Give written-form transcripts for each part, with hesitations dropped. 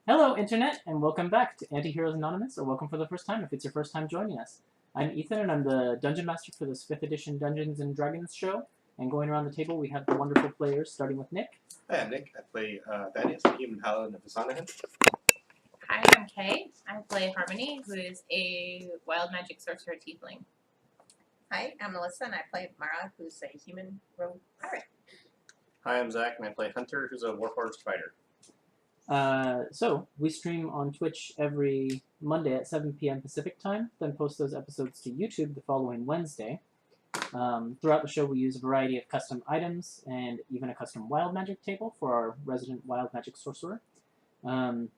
Hello, Internet, and welcome back to Antiheroes Anonymous, or welcome for the first time if it's your first time joining us. I'm Ethan, and I'm the Dungeon Master for this 5th edition Dungeons & Dragons show. And going around the table, we have the wonderful players, starting with Nick. Hi, I'm Nick. I play Thaddeus, the human paladin of Vasanahan. Hi, I'm Kay. I play Harmony, who is a wild magic sorcerer tiefling. Hi, I'm Melissa, and I play Mara, who's a human rogue pirate. Hi, I'm Zach, and I play Hunter, who's a warforged fighter. So, we stream on Twitch every Monday at 7 p.m. Pacific time, then post those episodes to YouTube the following Wednesday. Throughout the show, we use a variety of custom items and even a custom wild magic table for our resident wild magic sorcerer. Then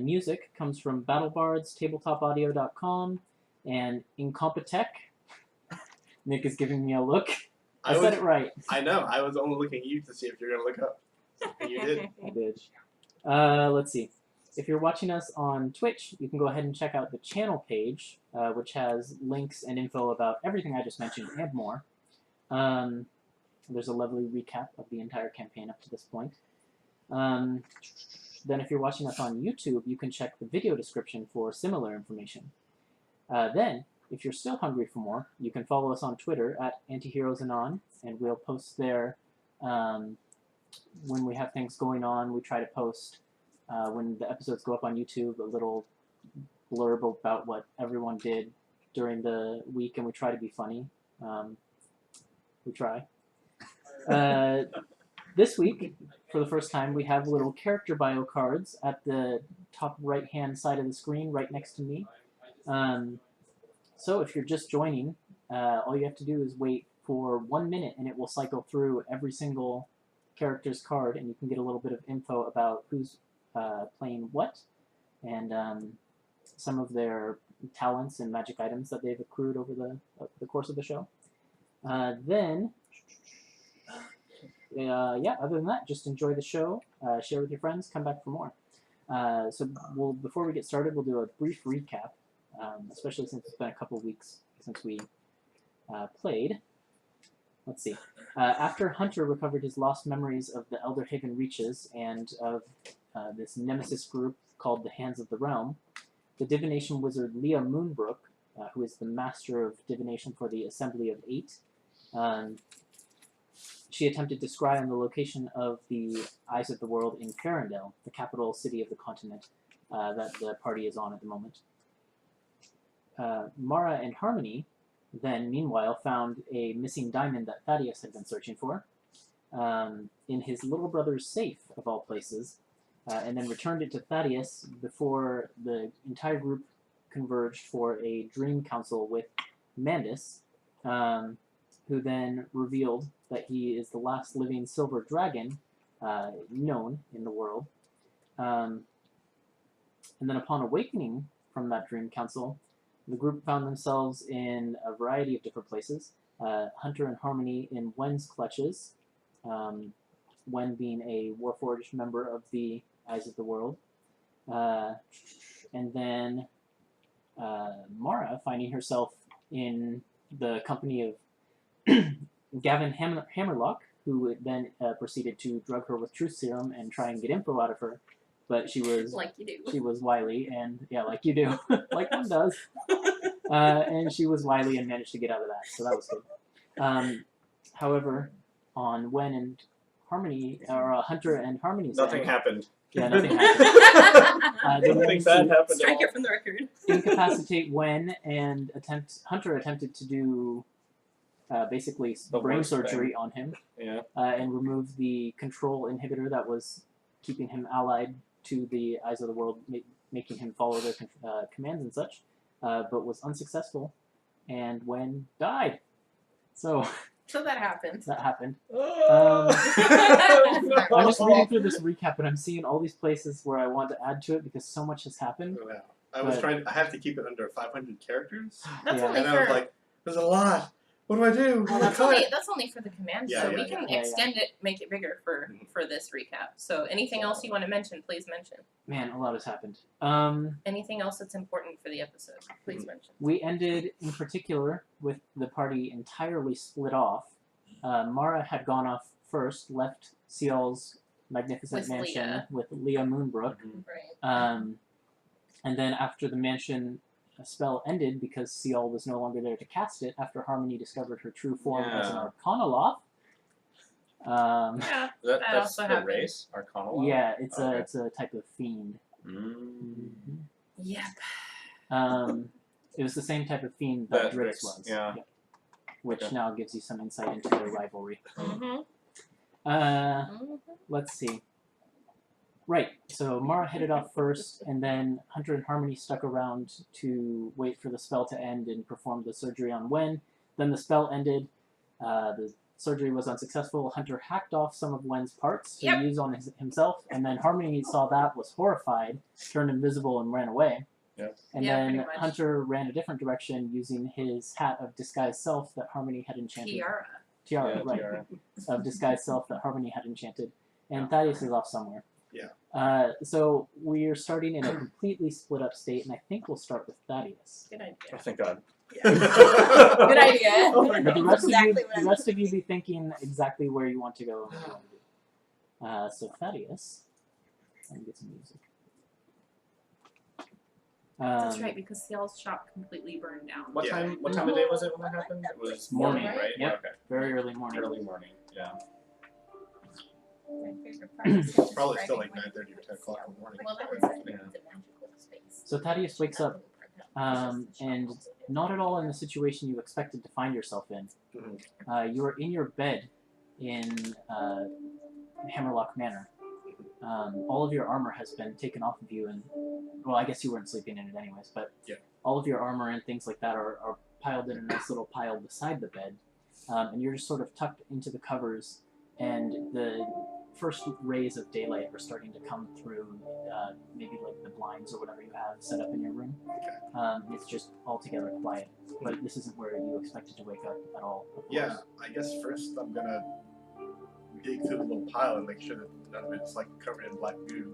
music comes from BattleBards, TabletopAudio.com, and Incompetech. Nick is giving me a look. I said it right. I know. I was only looking at you to see if you're going to look up. And you did. I did. Let's see. If you're watching us on Twitch, you can go ahead and check out the channel page, which has links and info about everything I just mentioned and more. There's a lovely recap of the entire campaign up to this point. Then if you're watching us on YouTube, you can check the video description for similar information. Then, if you're still hungry for more, you can follow us on Twitter at Antiheroesanon, and we'll post there when we have things going on. We try to post, when the episodes go up on YouTube, a little blurb about what everyone did during the week, and we try to be funny. We try. This week, for the first time, we have little character bio cards at the top right-hand side of the screen, right next to me. So if you're just joining, all you have to do is wait for 1 minute, and it will cycle through every single character's card, and you can get a little bit of info about who's playing what, and some of their talents and magic items that they've accrued over the course of the show. Other than that, just enjoy the show, share with your friends, come back for more. Before we get started, we'll do a brief recap, especially since it's been a couple weeks since we played. Let's see. After Hunter recovered his lost memories of the Elder Haven Reaches and of this nemesis group called the Hands of the Realm, the divination wizard Leah Moonbrook, who is the master of divination for the Assembly of Eight, she attempted to scry on the location of the Eyes of the World in Ferendel, the capital city of the continent that the party is on at the moment. Mara and Harmony then, meanwhile, found a missing diamond that Thaddeus had been searching for in his little brother's safe, of all places, and then returned it to Thaddeus before the entire group converged for a dream council with Mandus, who then revealed that he is the last living silver dragon known in the world. And then upon awakening from that dream council, the group found themselves in a variety of different places. Hunter and Harmony in Wen's clutches, Wen being a Warforged member of the Eyes of the World. And then Mara finding herself in the company of Gavin Hammerlock, who then proceeded to drug her with truth serum and try and get info out of her. But she was Like you do. She was wily, and yeah, like you do, like one does. And she was wily and managed to get out of that, so that was good. However, on Wen and Harmony, or Hunter and Harmony's Nothing end, happened. Yeah, nothing happened. They Nothing managed bad to happened. Strike it from the record. incapacitate Wen, and Hunter attempted to do basically The brain worst surgery thing. on him, Yeah. and remove the control inhibitor that was keeping him allied to the Eyes of the World, making him follow their commands and such, but was unsuccessful, and Wen died. So that happened. that happened. Oh. I'm just reading through this recap, and I'm seeing all these places where I want to add to it because so much has happened. Wow. I have to keep it under 500 characters. That's Yeah. only And I was for. like, there's a lot. What do I do? Well, that's only for the command, Yeah, so yeah, we yeah. can Yeah, extend it, make it bigger for this recap. So anything else you want to mention, please mention. Man, a lot has happened. Anything else that's important for the episode, please mention. We ended, in particular, with the party entirely split off. Mara had gone off first, left Cial's magnificent With mansion Leah. with Leah Moonbrook. Right. And then after the mansion spell ended, because Ciol was no longer there to cast it, after Harmony discovered her true form as an Yeah. Arcanoloth. Yeah. That's also the happened. race, Arcanolock? Yeah, it's Okay. a type of fiend. Yep. It was the same type of fiend that That Drix Drix, was. yeah. Yep. Which Okay. now gives you some insight into their rivalry. Mm-hmm. Let's see. Right, so Mara headed off first, and then Hunter and Harmony stuck around to wait for the spell to end and perform the surgery on Wen. Then the spell ended. The surgery was unsuccessful. Hunter hacked off some of Wen's parts to Yep. use on himself, and then Harmony saw that, was horrified, turned invisible, and ran away. Yes. And Yeah, then pretty much. Hunter ran a different direction using his hat of disguised self that Harmony had enchanted. Tiara. Tiara, Yeah, right. tiara. Of disguised self that Harmony had enchanted. And Thaddeus is off somewhere. Yeah. So we are starting in a completely split up state, and I think we'll start with Thaddeus. Good idea. Oh, thank God. Good idea. Oh my But the God. rest Exactly of you, what I the rest of you be thinking exactly where you want to go and what you want to do. So Thaddeus, let me get some music. That's right, because Ciel's shop completely burned down. What Yeah. time of day was it when that happened? It was morning, Morning, right? Yep. Okay. Very early morning. Early morning, yeah. My favorite part is just Probably still describing like when 9:30 or 10 o'clock in the morning. Well, that was Yeah. the magical space. So Thaddeus wakes up, and not at all in the situation you expected to find yourself in. You are in your bed in Hammerlock Manor. All of your armor has been taken off of you, and well, I guess you weren't sleeping in it anyways, but Yeah. all of your armor and things like that are piled in a nice little pile beside the bed, and you're just sort of tucked into the covers, and the first rays of daylight are starting to come through, maybe like the blinds or whatever you have set up in your room. And it's just altogether quiet, but this isn't where you expected to wake up at all. Of course. Yeah, I guess first I'm gonna dig through the little pile and make sure that none of it's like covered in black goo.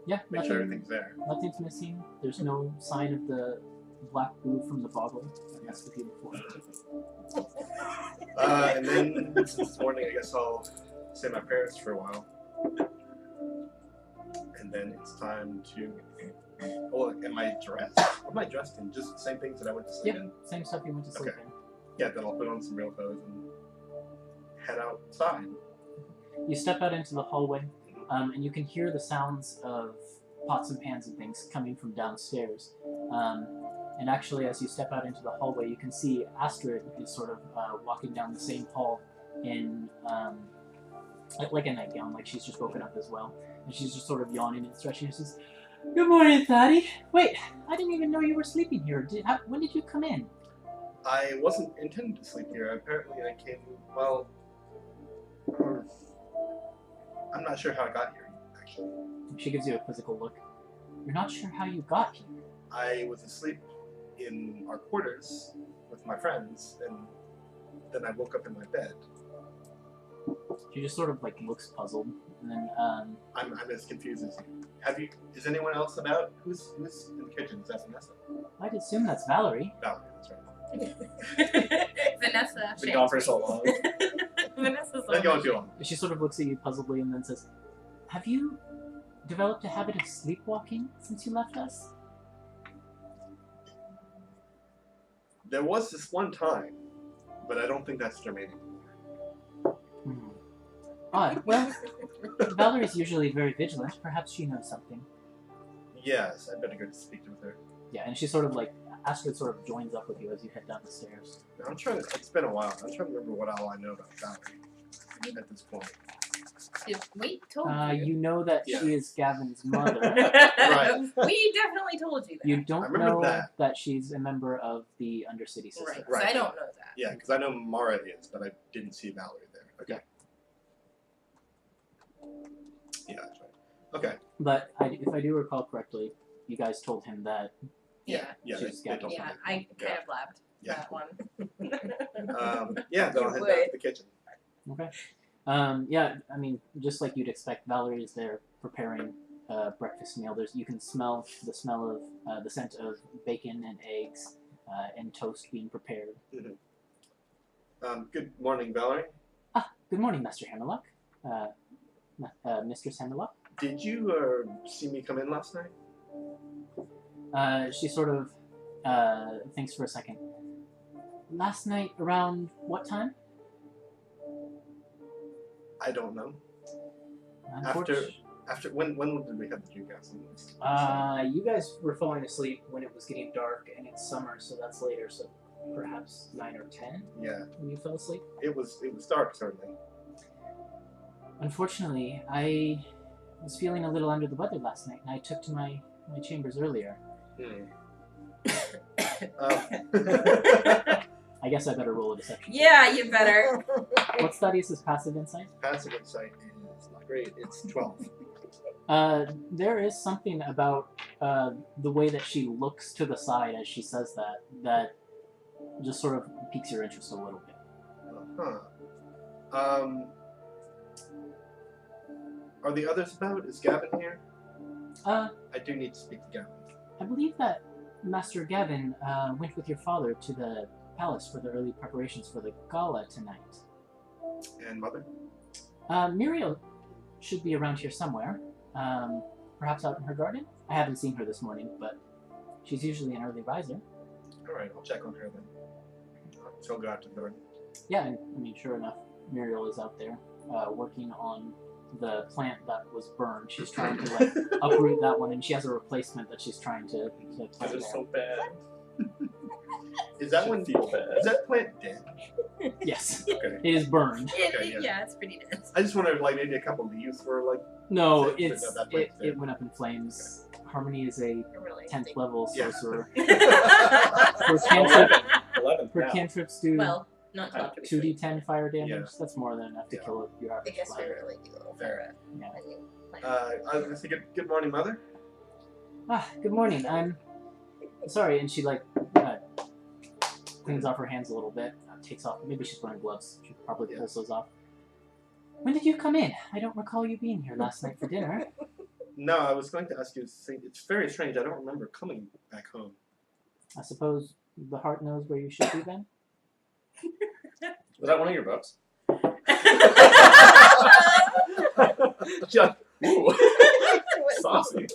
Yeah, Make sure everything's there. nothing's missing. There's no sign of the black goo from the boggle. That's the beautiful. And then since it's morning, I guess I'll say my prayers for a while. And then it's time to. Oh, am I dressed? What am I dressed in? Just the same things that I went to sleep Yeah, in? same stuff you went to sleep Okay. Yeah, then I'll put on some real clothes and head outside. in. You step out into the hallway, and you can hear the sounds of pots and pans and things coming from downstairs. And actually, as you step out into the hallway, you can see Astrid is sort of walking down the same hall in like a nightgown, like she's just woken up as well. And she's just sort of yawning and stretching. She says, "Good morning, Thaddy. Wait, I didn't even know you were sleeping here. When did you come in?" I wasn't intending to sleep here. Apparently, I came. Well, I'm not sure how I got here, actually. She gives you a quizzical look. "You're not sure how you got here?" I was asleep in our quarters with my friends, and then I woke up in my bed. She just sort of like looks puzzled, and then I'm as confused as you. Is anyone else about? Who's in the kitchen? Is that Vanessa? I'd assume that's Valerie. Valerie, that's right. Vanessa. Been gone for so long. Vanessa's Been going too long. She sort of looks at you puzzledly and then says, "Have you developed a habit of sleepwalking since you left us?" There was this one time, but I don't think that's germane. Odd. Well, Valerie's usually very vigilant. Perhaps she knows something. Yes, I better go to speak with her. Yeah, and she sort of like, Astrid sort of joins up with you as you head down the stairs. I'm trying. It's been a while. I'm trying to remember what all I know about Valerie at this point. We told you. You know that Yeah. she is Gavin's mother. Right. We definitely told you that. You don't I remember know that. she's a member of the Undercity Sisters. Right. Right. So I don't know that. Yeah, because I know Mara is, but I didn't see Valerie there. Okay. Yeah, that's right. Okay. But if I do recall correctly, you guys told him that. Yeah. Yeah, She's they got- told me. Yeah, I kind of blabbed Yeah. that one. Yeah, then I'll head down to the kitchen. Okay. Yeah, I mean, just like you'd expect, Valerie is there preparing a breakfast meal. You can smell the smell of the scent of bacon and eggs and toast being prepared. Good morning, Valerie. Good morning, Master Hammerlock. Mistress Hammerlock. Did you see me come in last night? She sort of thinks for a second. Last night around what time? I don't know. Unfortunately- After when did we have the Dreamcast? You guys were falling asleep when it was getting dark, and it's summer, so that's later. So perhaps 9 or 10 Yeah, when you fell asleep. it was dark certainly. Unfortunately, I was feeling a little under the weather last night, and I took to my chambers earlier. I guess I better roll a deception. Yeah, you better. What's Thaddeus' passive insight? Passive insight is not great. It's 12. There is something about the way that she looks to the side as she says that just sort of piques your interest a little bit. Are the others about? Is Gavin here? I do need to speak to Gavin. believe that Master Gavin went with your father to the palace for the early preparations for the gala tonight. And Mother? Muriel should be around here somewhere. Perhaps out in her garden? I haven't seen her this morning, but she's usually an early riser. Alright, I'll check on her then. She'll go out to the garden. Yeah, I mean, sure enough, Muriel is out there working on the plant that was burned. She's trying to like uproot that one, and she has a replacement that she's trying to plant That is there. so bad. Is that Should one? feel bad. Is that plant dead? Yes, Okay. it is burned. Okay, yeah. Yeah, it's pretty dense. I just wondered, like, maybe a couple leaves were like. No, Is it- it's no, that it, plant's dead. it went up in flames. Harmony is a Really 10th level Yeah. sorcerer. Okay. Her cantrip, 11 her now. cantrips do Well, not 12 to be 2d10 fire damage. Yeah. That's more than enough to Yeah. kill your I average guess we fire. really do a little Fair. Yeah. a new plant. I was gonna say good morning, Mother. Good morning. I'm sorry, and she like cleans off her hands a little bit. Takes off. Maybe she's wearing gloves. She probably pulls those off. When did you come in? I don't recall you being here last night for dinner. No, I was going to ask you. It's very strange. I don't remember coming back home. I suppose the heart knows where you should be then. Was that one of your books? Yeah. Ooh. Saucy.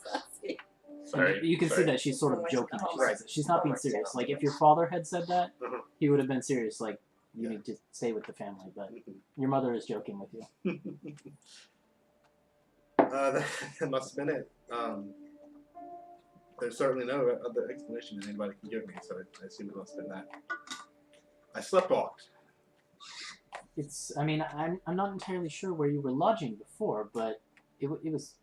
Saucy. Sorry. You can see sorry. that she's sort of joking. When she Right. says it. She's not being Right. serious. Like if your father had said that, Uh-huh. he would have been serious. Like you Yeah. need to stay with the family. But your mother is joking with you. That must have been it. There's certainly no other explanation that anybody can give me, so I assume it must have been that. I sleptwalked. It's. I mean, I'm not entirely sure where you were lodging before, but it was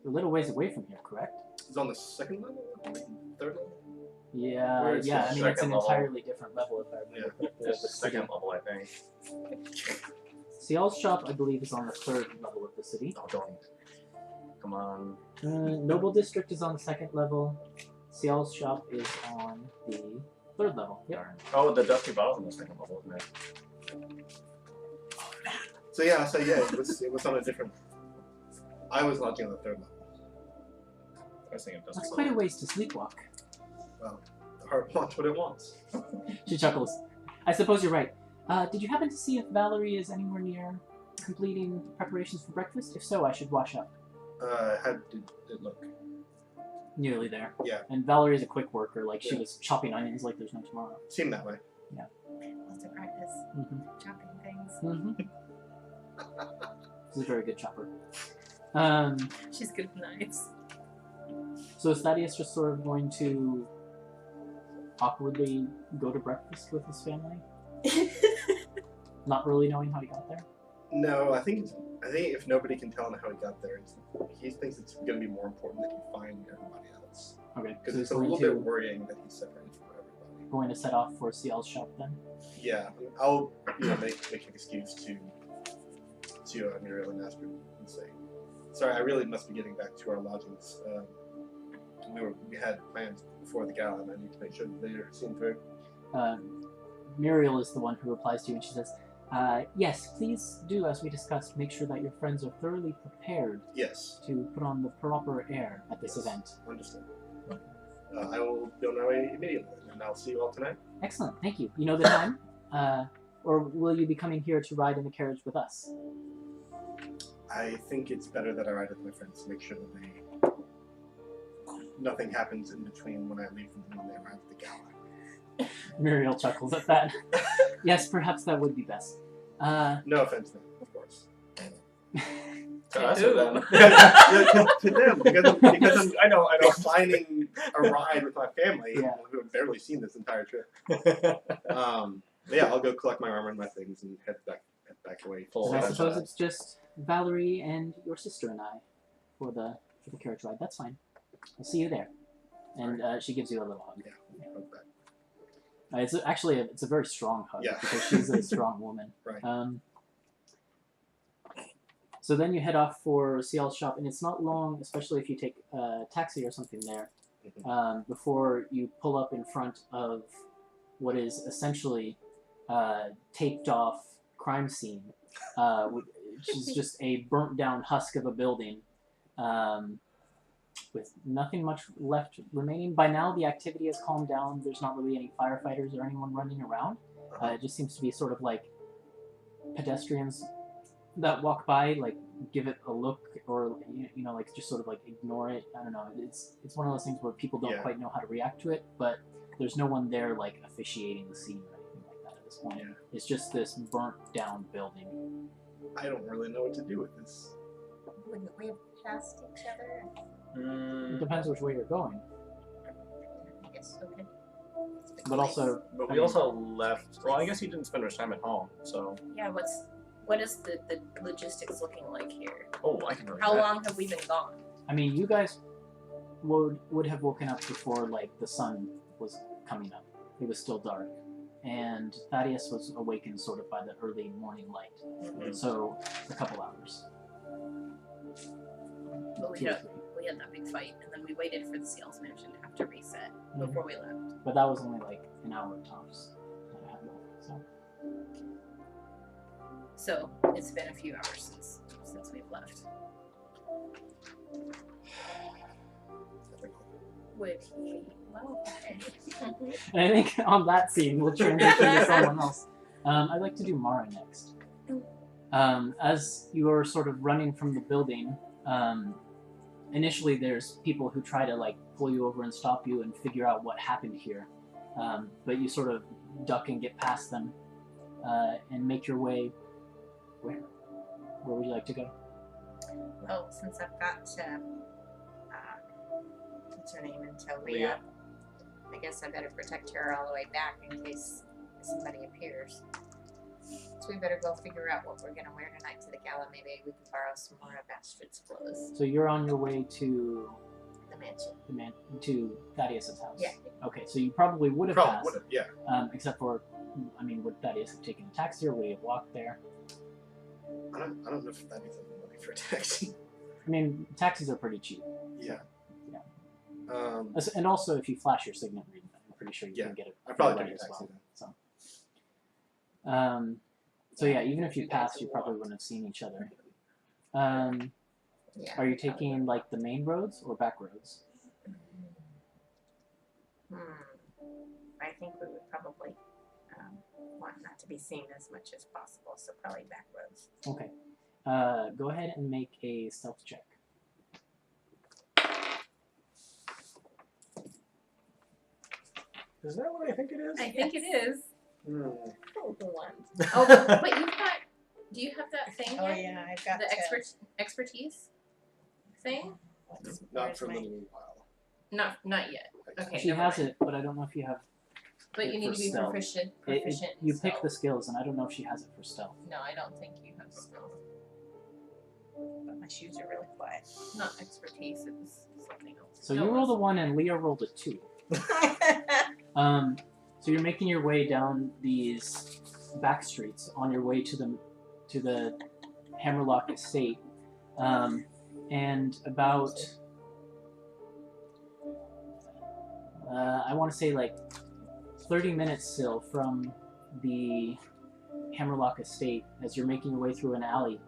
a little ways away from here, correct? It was on the second level, third level. Yeah, Where's yeah. the I mean, it's an second level? entirely different level if I remember correctly. Just of the the city. second level, I think. Cial's shop, I believe, is on the 3rd level of the city. Oh, don't. Come on. Noble District is on the 2nd level. Cial's shop is on the 3rd level. Yep. Darn. Oh, the Dusty Ball's on the second level, isn't it? So yeah, it was on a different. I was lodging on the third level. I was thinking Dusty That's Ball. quite a ways to sleepwalk. Well, the heart wants what it wants. She chuckles. I suppose you're right. Did you happen to see if Valerie is anywhere near completing preparations for breakfast? If so, I should wash up. How did it look? Nearly there. Yeah. And Valerie's a quick worker. Like, she Yeah. was chopping onions like there's no tomorrow. Seemed that way. Lots of practice Mm-hmm. chopping things. Mm-hmm. She's a very good chopper. She's good with knives. So is Thaddeus just sort of going to awkwardly go to breakfast with his family? Not really knowing how he got there? No, I think if nobody can tell him how he got there, he thinks it's going to be more important that he find everybody else. Okay. Because so it's a he's little going bit worrying that he's separated from everybody. going to set off for Cial's shop then? Yeah, I'll make an excuse to Muriel and Asper and say, sorry, I really must be getting back to our lodgings. We had plans before the gala, and I need to make sure that they are seen through. Muriel is the one who replies to you, and she says, yes, please do, as we discussed, make sure that your friends are thoroughly prepared Yes, to put on the proper air at this Yes. event. understood. I will be on my way immediately, and I'll see you all tonight. Excellent, thank you. You know the time? or will you be coming here to ride in the carriage with us? I think it's better that I ride with my friends to make sure that nothing happens in between when I leave and when they arrive at the gala. Muriel chuckles at that. Yes, perhaps that would be best. No offense, then, of course. To us or them? To them, because I'm I know. finding a ride with my family Yeah. who have barely seen this entire trip. Yeah, I'll go collect my armor and my things and head back away. Full And I on. suppose it's just Valerie and your sister and I for the carriage ride. That's fine. I'll see you there. And she gives you a little hug. Yeah, I'll go back. It's actually it's a very strong hug Yeah. because she's a strong woman. Right. So then you head off for Ciel's shop, and it's not long, especially if you take a taxi or something there, before you pull up in front of what is essentially taped off crime scene, which is just a burnt down husk of a building with nothing much left remaining. By now the activity has calmed down. There's not really any firefighters or anyone running around. It just seems to be sort of like pedestrians that walk by, like give it a look, or you know, like just sort of like ignore it. I don't know. It's one of those things where people don't quite know how to react to it, but there's no one there like officiating the scene or anything like that at this point. Yeah. It's just this burnt down building. I don't really know what to do with this. Wouldn't we have passed each other? It depends which way you're going, I guess okay. but also But we also left. Well, I guess you didn't spend much time at home, so. Yeah, what is the logistics looking like here? Oh, I can remember How that. long have we been gone? I mean, you guys would have woken up before like the sun was coming up. It was still dark, and Thaddeus was awakened sort of by the early morning light. Mhm. So a couple hours. But we 2 or had 3. that big fight, and then we waited for the sales mansion to have to reset Mhm. before we left. But that was only like an hour tops that I had left. So So it's been a few hours since we've left. Would he? Well, okay. and I think on that scene we'll transition to someone else. I'd like to do Mara next. As you are sort of running from the building, initially there's people who try to like pull you over and stop you and figure out what happened here, but you sort of duck and get past them and make your way. Where would you like to go? Well, since I've got what's her name, until Leah. I guess I better protect her all the way back in case somebody appears. So we better go figure out what we're gonna wear tonight to the gala. Maybe we can borrow some more of Astrid's clothes. So you're on your way to The mansion. to Thaddeus' house. Yeah. Okay, so you probably would have Probably passed, would have, yeah. except for, I mean, would Thaddeus have taken a taxi or would he have walked there? I don't know if that needs any money for a taxi. I mean, taxis are pretty cheap. Yeah. Yeah. And also, if you flash your signet ring, I'm pretty sure you can get it. I probably right could as get a taxi well. then. So yeah, even if you passed, you probably wouldn't have seen each other. Yeah. Are you taking like the main roads or back roads? I think we would probably want not to be seen as much as possible, so probably back roads. Okay. Go ahead and make a stealth check. Is that what I think it is? I think it is. Oh, the one. Oh, but you've got. Do you have that thing Oh yet? yeah, I've got The expertise thing? Not for a my- little while. Not yet. Okay. She never has mind. it, but I don't know if you have. But you need for to be stealth. proficient. It, Proficient. in you pick stealth. the skills, and I don't know if she has it for stealth. No, I don't think you have stealth. But my shoes are really quiet. Not expertise. It was something else. So No, you it rolled a wasn't. 1 and Leah rolled a 2. So you're making your way down these back streets on your way to the Hammerlock estate, and about I want to say like 30 minutes still from the Hammerlock estate. As you're making your way through an alley,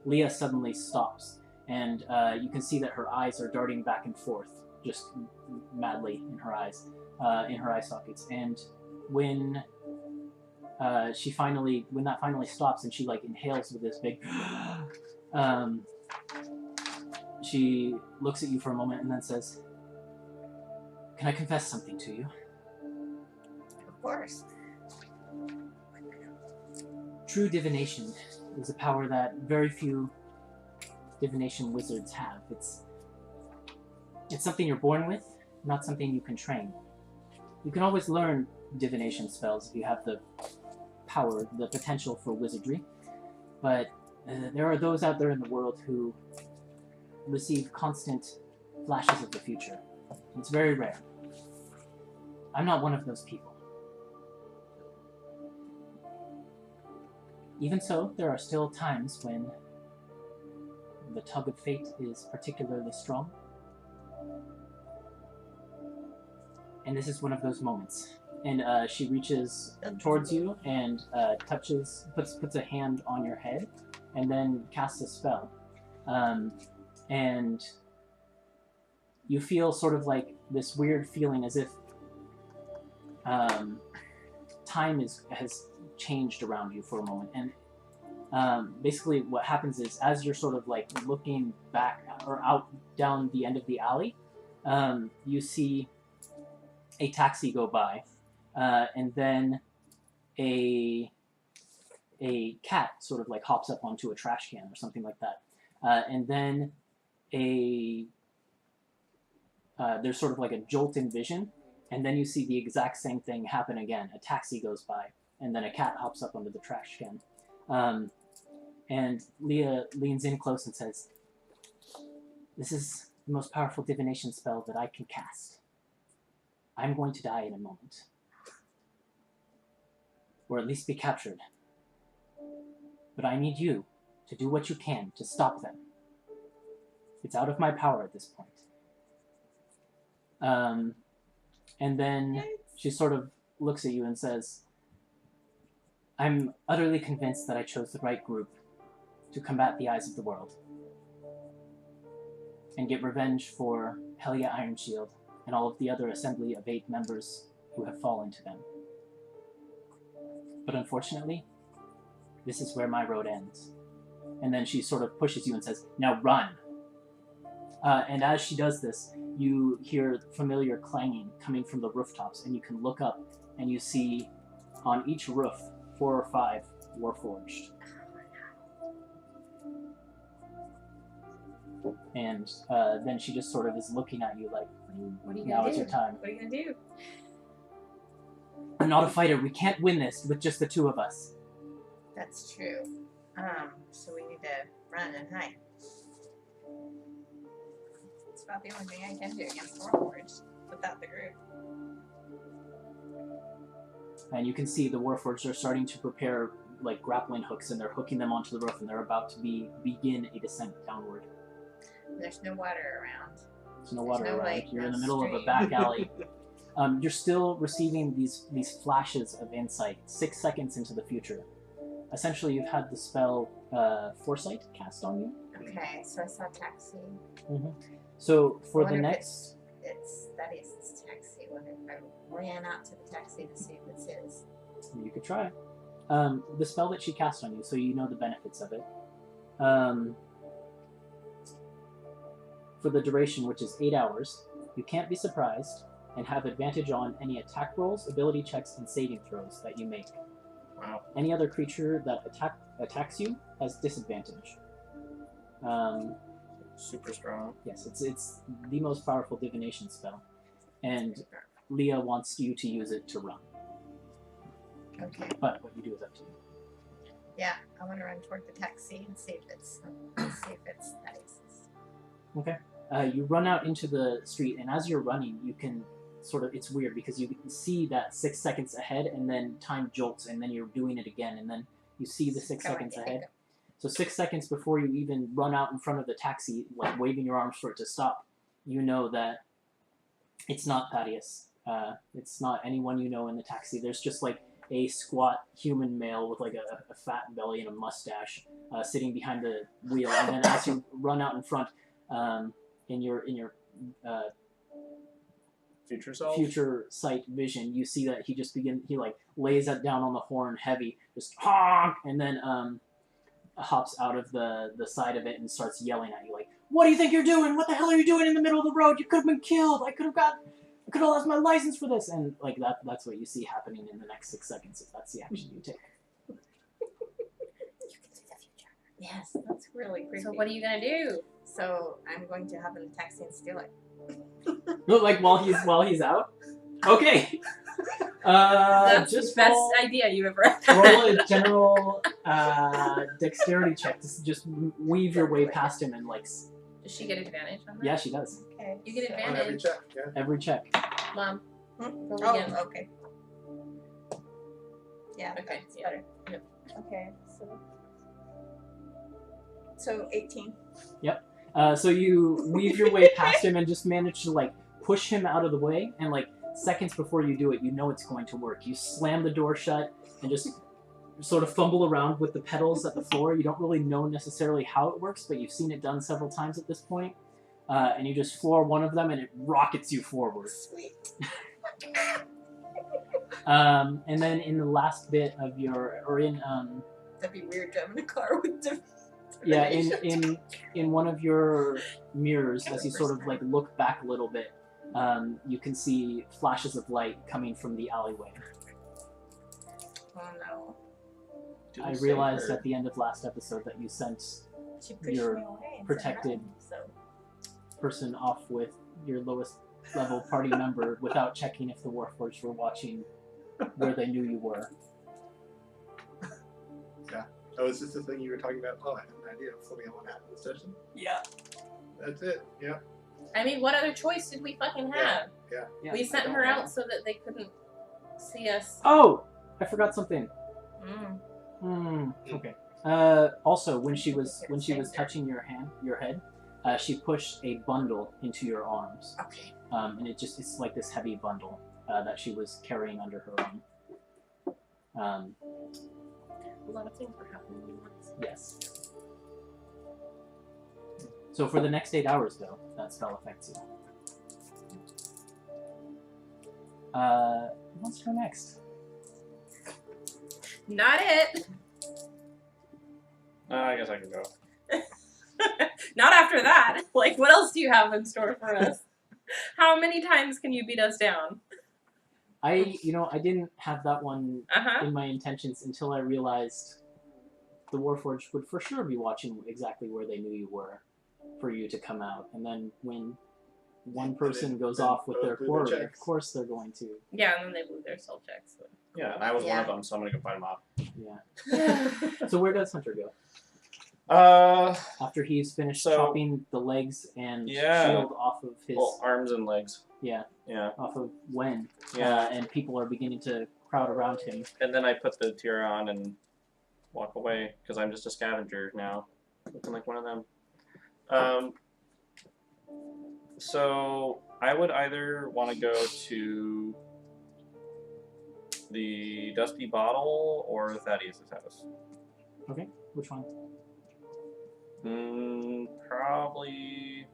Leah suddenly stops, and you can see that her eyes are darting back and forth, just madly in her eyes, in her eye sockets. And when she finally, when that finally stops and she like inhales with this big, she looks at you for a moment and then says, "Can I confess something to you?" Of course. True divination is a power that very few divination wizards have. It's something you're born with, not something you can train. You can always learn divination spells if you have the power, the potential for wizardry, but there are those out there in the world who receive constant flashes of the future. It's very rare. I'm not one of those people. Even so, there are still times when the tug of fate is particularly strong. And this is one of those moments. And she reaches towards you and puts a hand on your head, and then casts a spell. And you feel sort of like this weird feeling as if time has changed around you for a moment. And basically what happens is, as you're sort of like looking back or out down the end of the alley, you see a taxi go by, and then a cat sort of like hops up onto a trash can or something like that, and then there's sort of like a jolt in vision, and then you see the exact same thing happen again. A taxi goes by, and then a cat hops up onto the trash can. And Leah leans in close and says, "This is the most powerful divination spell that I can cast. I'm going to die in a moment. Or at least be captured. But I need you to do what you can to stop them. It's out of my power at this point." And then she sort of looks at you and says, "I'm utterly convinced that I chose the right group to combat the eyes of the world and get revenge for Helia Ironshield and all of the other assembly of 8 members who have fallen to them. But unfortunately, this is where my road ends." And then she sort of pushes you and says, "Now run!" And as she does this, you hear familiar clanging coming from the rooftops, and you can look up and you see on each roof 4 or 5 Warforged. And then she just sort of is looking at you like, What are you "Now gonna is do? your time. What are you gonna do?" I'm not a fighter. We can't win this with just the 2 of us." That's true. So we need to run and hide. It's about the only thing I can do against Warforged without the group. And you can see the Warforged are starting to prepare like grappling hooks, and they're hooking them onto the roof, and they're about to begin a descent downward. There's no water around. There's no water no around. lake, You're no in the middle of a stream. back alley. You're still receiving these flashes of insight 6 seconds into the future. Essentially, you've had the spell Foresight cast on you. Okay, so I saw taxi. So for I the wonder if next... that is his taxi. I wonder if I ran out to the taxi to see if it's his. You could try. The spell that she cast on you, so you know the benefits of it. For the duration, which is 8 hours, you can't be surprised and have advantage on any attack rolls, ability checks, and saving throws that you make. Wow. Any other creature that attacks you has disadvantage. Super strong. Yes, it's the most powerful divination spell, and Leah wants you to use it to run. Okay. But what you do is up to you. Yeah, I want to run toward the taxi and see if it's that is. Okay. You run out into the street, and as you're running, you can sort of, it's weird because you can see that 6 seconds ahead, and then time jolts, and then you're doing it again, and then you see the 6 seconds ahead. So 6 seconds before you even run out in front of the taxi, like waving your arms for it to stop, you know that it's not Thaddeus. It's not anyone you know in the taxi. There's just like a squat human male with like a fat belly and a mustache sitting behind the wheel. And then as you run out in front, in your Future self? future sight vision, you see that he lays that down on the horn heavy, just honk, and then hops out of the side of it and starts yelling at you like, "What do you think you're doing? What the hell are you doing in the middle of the road? You could have been killed. I could have lost my license for this." And like that's what you see happening in the next 6 seconds. If that's the action you take. You can see the future. Yes, that's really creepy. So what are you gonna do? So I'm going to have an taxi and steal it. Look, like while he's out. Okay. That's just the best roll, idea you ever had. roll a general dexterity check to just weave your way past him and like. Does she get advantage on that? Yeah, she does. Okay. You get On every advantage. check, yeah. Every check. Mom. Roll Oh, again. okay. Yeah, Okay, that's yeah. better. Okay, so 18. So you weave your way past him and just manage to like push him out of the way, and like seconds before you do it, you know it's going to work. You slam the door shut and just sort of fumble around with the pedals at the floor. You don't really know necessarily how it works, but you've seen it done several times at this point. And you just floor one of them and it rockets you forward. Sweet. And then in the last bit of your, or in That'd be weird driving a car with different. yeah, in one of your mirrors, as you sort of like look back a little bit, you can see flashes of light coming from the alleyway. Oh no. I realized at the end of last episode that you sent She pushed You're me away and protected. said, person off with your lowest level party member without checking if the Warforged were watching where they knew you were. Oh, is this the thing you were talking about? Oh, I had an idea of something I want to happen this session. Yeah. That's it. Yeah. I mean, what other choice did we fucking have? Yeah. We sent her out so that they couldn't see us. Oh! I forgot something. Mm. Okay. Also, when she was touching your head, she pushed a bundle into your arms. Okay. And it's like this heavy bundle that she was carrying under her arm. A lot of things were happening at once. Yes. So for the next 8 hours, though, that spell affects you. What's her next? Not it. I guess I can go. Not after that. Like, what else do you have in store for us? How many times can you beat us down? I didn't have that one Uh-huh. in my intentions until I realized the Warforged would for sure be watching exactly where they knew you were for you to come out. And then when one person goes off with their blew their quarry, of checks. course they're going to. Yeah, and then they blew their self checks. So. Yeah, and I was one Yeah. of them, so I'm gonna go find him off. Yeah. So where does Hunter go? After he's finished So- chopping the legs and Yeah. shield off of his Well, arms and legs. yeah, Yeah. off of Wen. Yeah. And people are beginning to crowd around him. And then I put the tiara on and walk away because I'm just a scavenger now, looking like one of them. So I would either want to go to the Dusty Bottle or Thaddeus' house. Okay, which one? Probably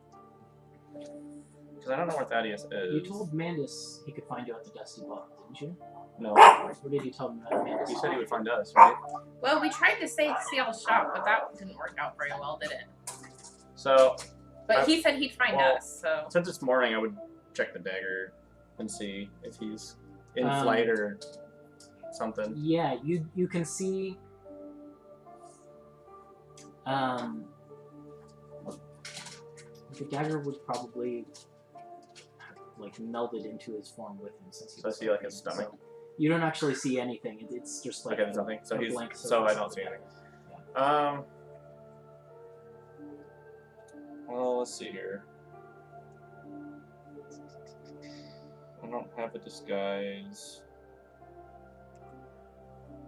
because I don't know where Thaddeus is. You told Mandus he could find you at the Dusty Bottle, didn't you? No, Or did you tell him that Mandus? he said he would find us, right? Well, we tried to say Seal Shop, but that didn't work out very well, did it? So But he said he'd find well, us, so. since it's morning, I would check the dagger and see if he's in Um, flight or something. Yeah, you can see. The dagger would probably like melded into his form with him since he So I was see like sleeping, his stomach. so you don't actually see anything. It's just like Okay, there's nothing. So a he's blank so I surface don't of see the anything. dagger. Well, let's see here. I don't have a disguise,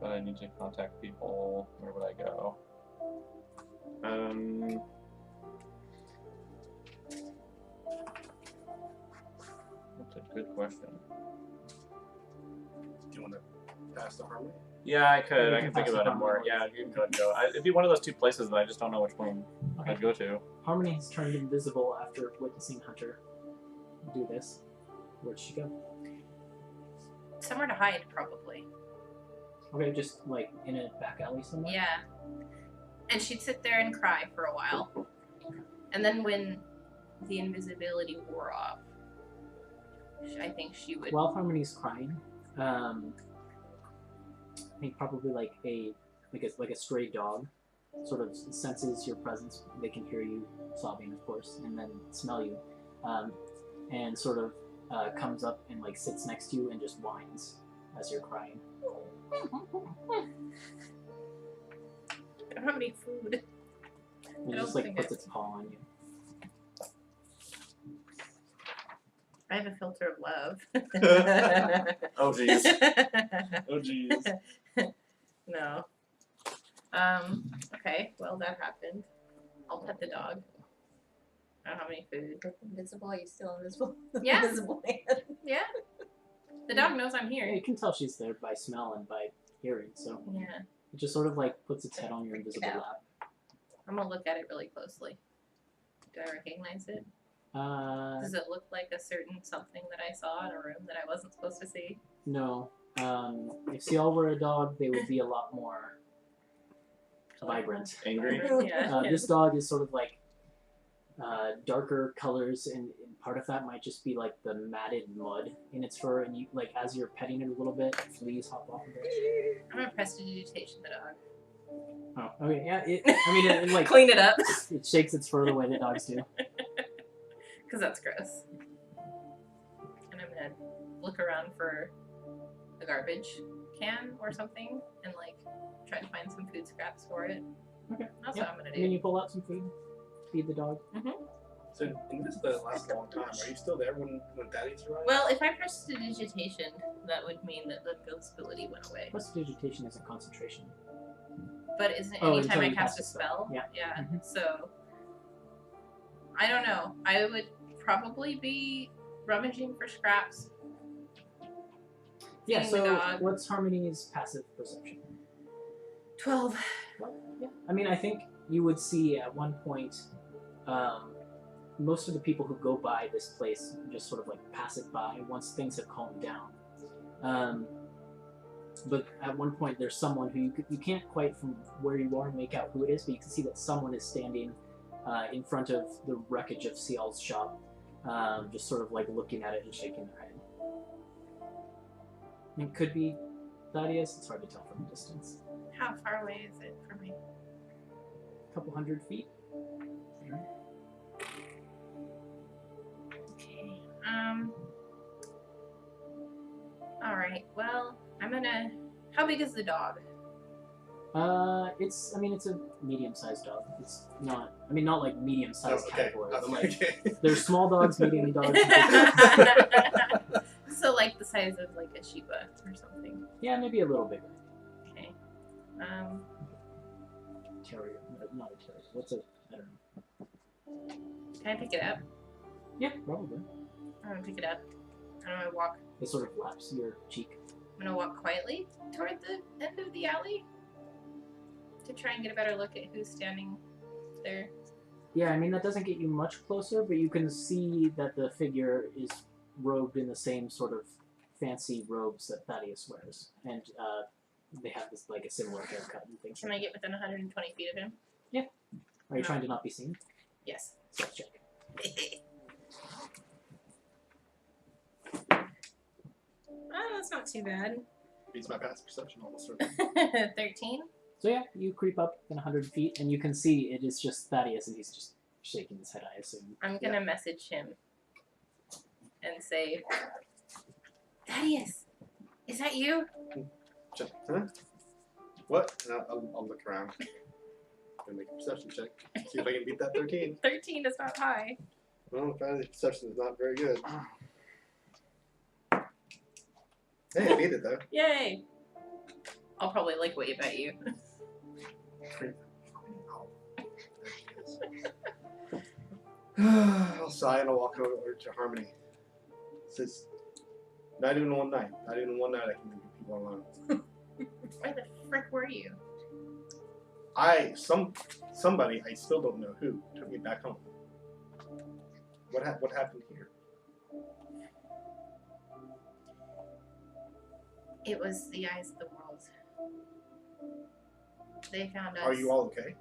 but I need to contact people. Where would I go? That's a good question. Do you want to pass the harmony? Yeah, I could. You I can can think pass about it it on more. the Yeah, you can go and go. It'd be one of those two places that I just don't know which one I'd go to. Harmony has turned invisible after witnessing Hunter do this. Where'd she go? Somewhere to hide, probably. Okay, just like in a back alley somewhere? Yeah. And she'd sit there and cry for a while. And then when the invisibility wore off, I think she would... While Harmony's crying, I think probably like a stray dog sort of senses your presence. They can hear you sobbing, of course, and then smell you, and sort of comes up and like sits next to you and just whines as you're crying. I don't have any food. And it just like puts its paw on you. I have a filter of love. Oh jeez. Oh jeez. No. Okay, well that happened. I'll pet the dog. I don't have any food. Invisible? Are you still invisible? Yeah. Invisible man. Yeah. The dog knows I'm Yeah, here. you can tell she's there by smell and by hearing, so Yeah. it just sort of like puts its head on your invisible lap. I'm gonna look at it really closely. Do I recognize it? Does it look like a certain something that I saw in a room that I wasn't supposed to see? No. If Ciel were a dog, they would be a lot more vibrant. Angry? Yeah. This dog is sort of like darker colors, and part of that might just be like the matted mud in its fur, and you like as you're petting it a little bit, fleas hop off of it. I'm gonna prestidigitation the dog. Oh, okay, yeah. It like Clean it up. it shakes its fur the way that dogs do. Because that's gross. And I'm gonna look around for a garbage can or something and like try to find some food scraps for it. Okay. That's Yep. what I'm gonna And then do. you pull out some food, feed the dog. So this doesn't last a long time. Are you still there when Thaddeus arrived? Well, if I prestidigitation, that would mean that the invisibility went away. Prestidigitation is a concentration. But isn't Oh, anytime until I you cast cast a a spell. spell? Yeah. Yeah. Mhm. So I don't know. I would probably be rummaging for scraps. Yeah. Feeding the So dog. what's Harmony's passive perception? 12. Well, yeah. I mean, I think you would see at one point, most of the people who go by this place just sort of like pass it by once things have calmed down. But at one point, there's someone who you can't quite from where you are make out who it is, but you can see that someone is standing in front of the wreckage of Ciel's shop, just sort of like looking at it and shaking their head. It could be Thaddeus. It's hard to tell from a distance. How far away is it from me? A couple 100 feet. Okay. Alright, well, I'm gonna... How big is the dog? It's a medium-sized dog. It's not, not like medium-sized category, but like, Okay. there's small dogs, medium dogs. So like the size of like a Shiba or something. Yeah, maybe a little bigger. Okay. Terrier, not a terrier. What's a, I don't know. Can I pick it up? Yeah, probably. I'm gonna pick it up. I'm gonna walk. It sort of laps your cheek. I'm gonna walk quietly toward the end of the alley to try and get a better look at who's standing there. Yeah, that doesn't get you much closer, but you can see that the figure is robed in the same sort of fancy robes that Thaddeus wears, and they have this like a similar haircut and things. Can I get within 120 feet of him? Are you trying to not be seen? Yes. Stealth check. Oh, that's not too bad. Beats my passive perception almost. 13. So yeah, you creep up in 100 feet, and you can see it is just Thaddeus, and he's just shaking his head, I assume. I'm gonna message him and say, Thaddeus, is that you? Huh? What? No, I'll look around. Gonna make a perception check. See if I can beat that 13. 13 is not high. Well, apparently perception is not very good. Hey, I beat it though. Yay! I'll probably like wave at you. I'll sigh and I'll walk over to Harmony. It says, not even one night. Not even one night I can leave people alone. Where the frick were you? Somebody, I still don't know who, took me back home. What happened here? It was the eyes of the world. They found us. Are you all okay?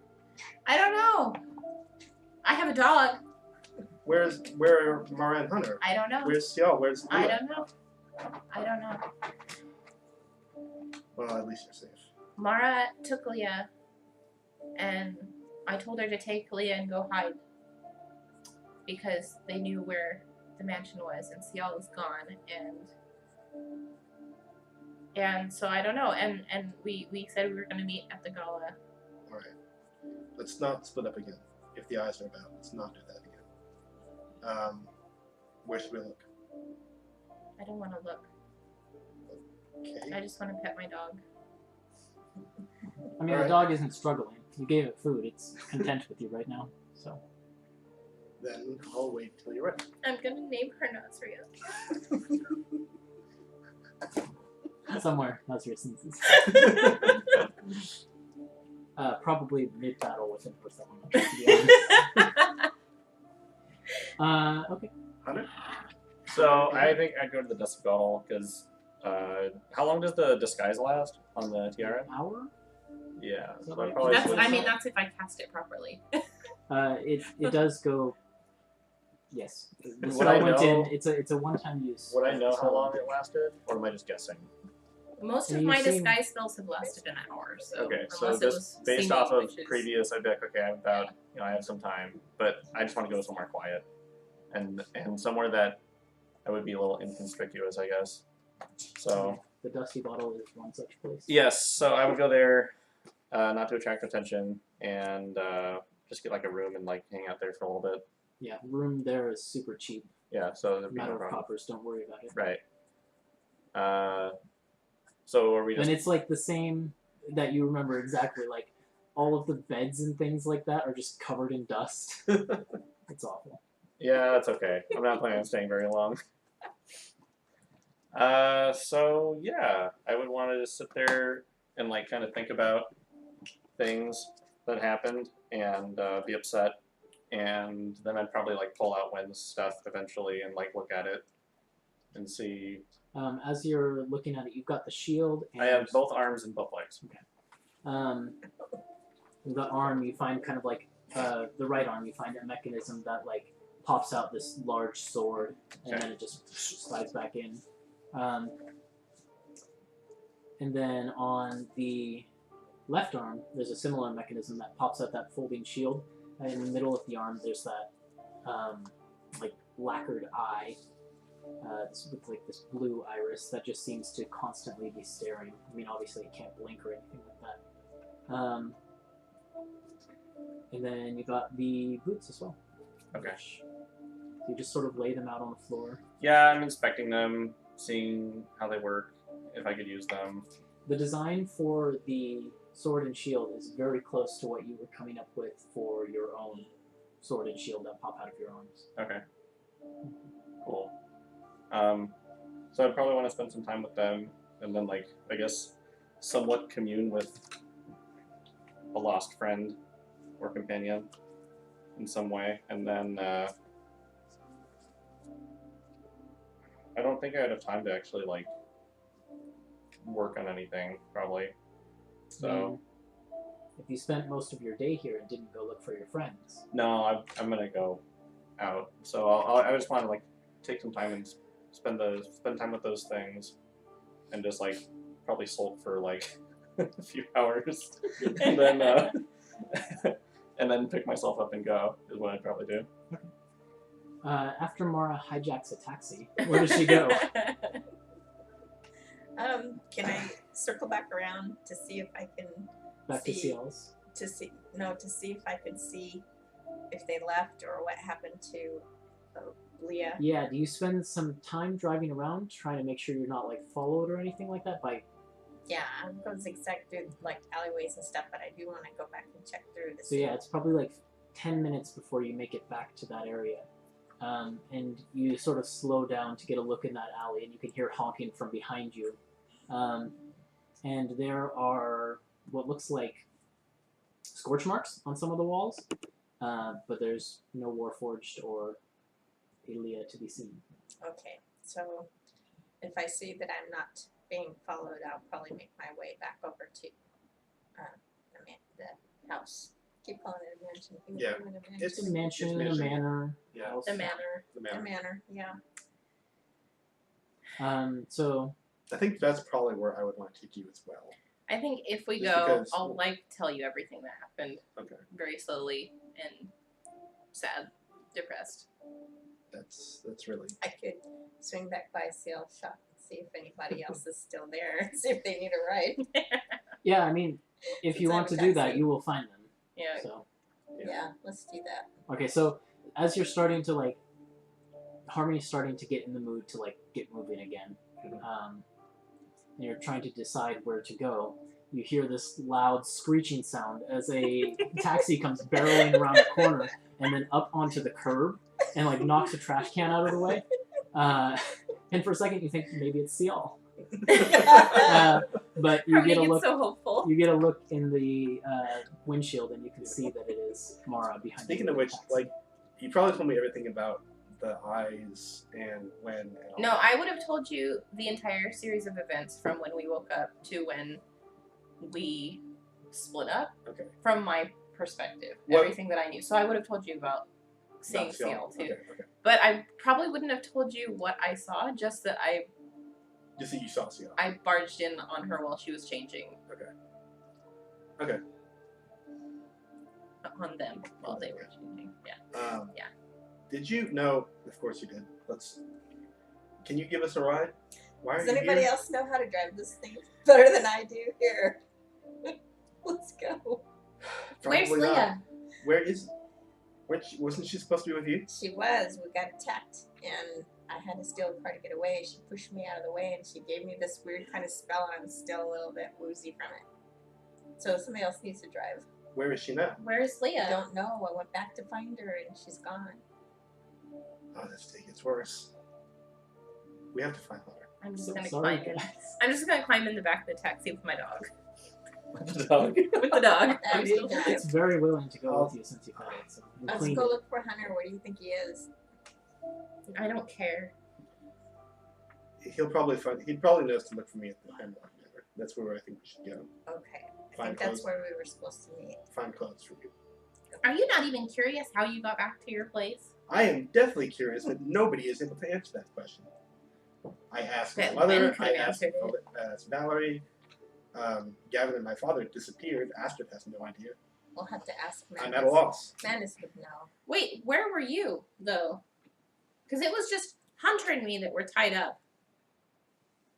I don't know. I have a dog. Where are Mara and Hunter? I don't know. Where's Ciel? Where's I Leah? don't know. I don't know. Well, at least you're safe. Mara took Leah, and I told her to take Leah and go hide because they knew where the mansion was, and Ciel is gone, and so I don't know. And we said we were going to meet at the gala. All right. Let's not split up again. If the eyes are about, let's not do that again. Where should we look? I don't want to look. Okay. I just want to pet my dog. I mean, Alright. the dog isn't struggling. You gave it food. It's content with you right now. So Then I'll wait till you're ready. I'm going to name her Nazria. somewhere, that's your senses. Probably mid-battle with him for someone. To be honest. Okay. Hunter? So I think I'd go to the Dust Bottle because how long does the disguise last on the tiara? An hour? Yeah. Is that So I'd right? probably That's, switch I mean, up. that's if I cast it properly. It does go. Yes. The Would spell I went know- in. It's a one-time use. Would I know how spell. long it lasted, or am I just guessing? Most of And my you've seen- disguise spells have lasted an hour, so Okay, so unless it was just based singing, off of which is- previous, I'd be like, okay, I'm about, I have some time, but I just want to go somewhere quiet, and somewhere that I would be a little inconspicuous, I guess. So The Dusty Bottle is one such place. yes, so I would go there, not to attract attention, and just get like a room and like hang out there for a little bit. Yeah, room there is super cheap. Yeah, so there'd be Matter no of problem. coppers. Don't worry about it. Right. So are we just? And it's like the same that you remember exactly. Like all of the beds and things like that are just covered in dust. It's awful. Yeah, that's okay. I'm not planning on staying very long. So yeah, I would want to just sit there and like kind of think about things that happened and be upset, and then I'd probably like pull out Wen's stuff eventually and like look at it and see. As you're looking at it, you've got the shield. And, I have both arms and both legs. The arm, you find kind of like the right arm. You find a mechanism that like pops out this large sword, and Okay. then it just slides back in. And then on the left arm, there's a similar mechanism that pops out that folding shield. And in the middle of the arm, there's that like lacquered eye. With like this blue iris that just seems to constantly be staring. I mean, obviously it can't blink or anything like that. And then you got the boots as well. Okay. So you just sort of lay them out on the floor. Yeah, I'm inspecting them, seeing how they work, if I could use them. The design for the sword and shield is very close to what you were coming up with for your own sword and shield that pop out of your arms. Okay. Cool. So I'd probably want to spend some time with them, and then, like, I guess, somewhat commune with a lost friend or companion in some way, and then I don't think I would have time to actually like work on anything, probably. So If you spent most of your day here and didn't go look for your friends, no, I'm gonna go out. So I just want to like take some time and spend time with those things, and just like probably sulk for like a few hours, and then and then pick myself up and go is what I'd probably do. after Mara hijacks a taxi, where does she go? Can I circle back around to see if I can Back to See. Ciel's. to see if I could see if they left or what happened to Leah? Yeah, do you spend some time driving around trying to make sure you're not like followed or anything like that by? Yeah, I'm going to zigzag through like alleyways and stuff, but I do want to go back and check through the So yeah, it's probably like 10 minutes before you make it back to that area. And you sort of slow down to get a look in that alley, and you can hear honking from behind you. And there are what looks like scorch marks on some of the walls, but there's no Warforged or Leah to be seen. Okay, so if I see that I'm not being followed, I'll probably make my way back over to the house. Keep calling it a mansion. Can you Yeah. call it a mansion? It's a mansion, It's a mansion. manor. Yeah. house. The manor. The The manor. manor, yeah. So I think that's probably where I would want to take you as well. I think if we Just go, because- I'll tell you everything that happened Okay. very slowly and sad, depressed. That's really. I could swing back by Seal Shop and see if anybody else is still there. See if they need a ride. yeah, I mean, if you Since want I'm to do that, taxi. you will find them. Yeah. So Yeah, let's do that. okay, so as you're starting to Harmony's starting to get in the mood to get moving again, and you're trying to decide where to go. You hear this loud screeching sound as a taxi comes barreling around the corner and then up onto the curb and knocks a trash can out of the way. And for a second you think maybe it's Seal. But you Harmony get a gets look. so hopeful. You get a look in the windshield and you can see that it is Mara behind. Speaking the of which, taxi. you probably told me everything about the eyes and when. And all No, that. I would have told you the entire series of events from when we woke up to when we split up. Okay. From my perspective, What- everything that I knew. So I would have told you about seeing Not Seal. Seal too. Okay. But I probably wouldn't have told you what I saw, just that I Just that you saw Seal. barged in on her while she was changing. Okay. On them while they were changing. Yeah. Yeah. Did you know? Of course you did. Can you give us a ride? Why are Does you anybody here? else know how to drive this thing better than I do? Here. Let's go. Where's Probably not. Leah? Where is? Wasn't she supposed to be with you? She was. We got attacked, and I had to steal a car to get away. She pushed me out of the way, and she gave me this weird kind of spell, and I'm still a little bit woozy from it. So somebody else needs to drive. Where is she now? Where's I Leah? don't know. I went back to find her, and she's gone. Oh, this day gets worse. We have to find her. I'm just So gonna sorry, climb in. guys. I'm just gonna climb in the back of the taxi with my dog. The dog. With the dog. That would be still- nice. It's very willing to go with you since you've had it. So you Let's cleaned go it. look for Hunter. Where do you think he is? I don't care. He'd probably know to look for me at the Hammerlock Manor. That's where I think we should go. Okay. I Find think that's clothes. where we were supposed to meet. Find clothes for you. Are you not even curious how you got back to your place? I am definitely curious, but nobody is able to answer that question. I asked my Bet mother, Ben could I have asked answered it. Valerie, Gavin and my father disappeared. Astrid has no idea. We'll have to ask Manus. I'm at a loss. Manus would know. Wait, where were you though? Because it was just Hunter and me that were tied up.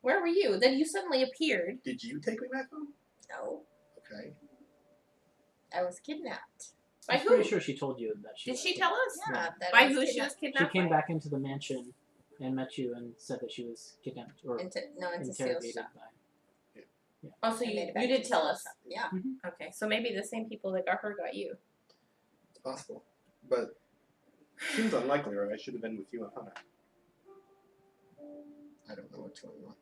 Where were you? Then you suddenly appeared. Did you take me back home? No, Okay. I was kidnapped. By I'm who? pretty sure she told you that she. Did was she kidnapped. tell us? Yeah, that By I was who she kidnapped. was She kidnapped? came by? back into the mansion and met you and said that she was kidnapped or Into Seal's interrogated shop. by. Oh, so I made you it back did to tell Seal's us. shop. Yeah. Okay, so maybe the same people that got her got you. It's possible. But seems unlikely, or I should have been with you and Hunter. I don't know what's going on.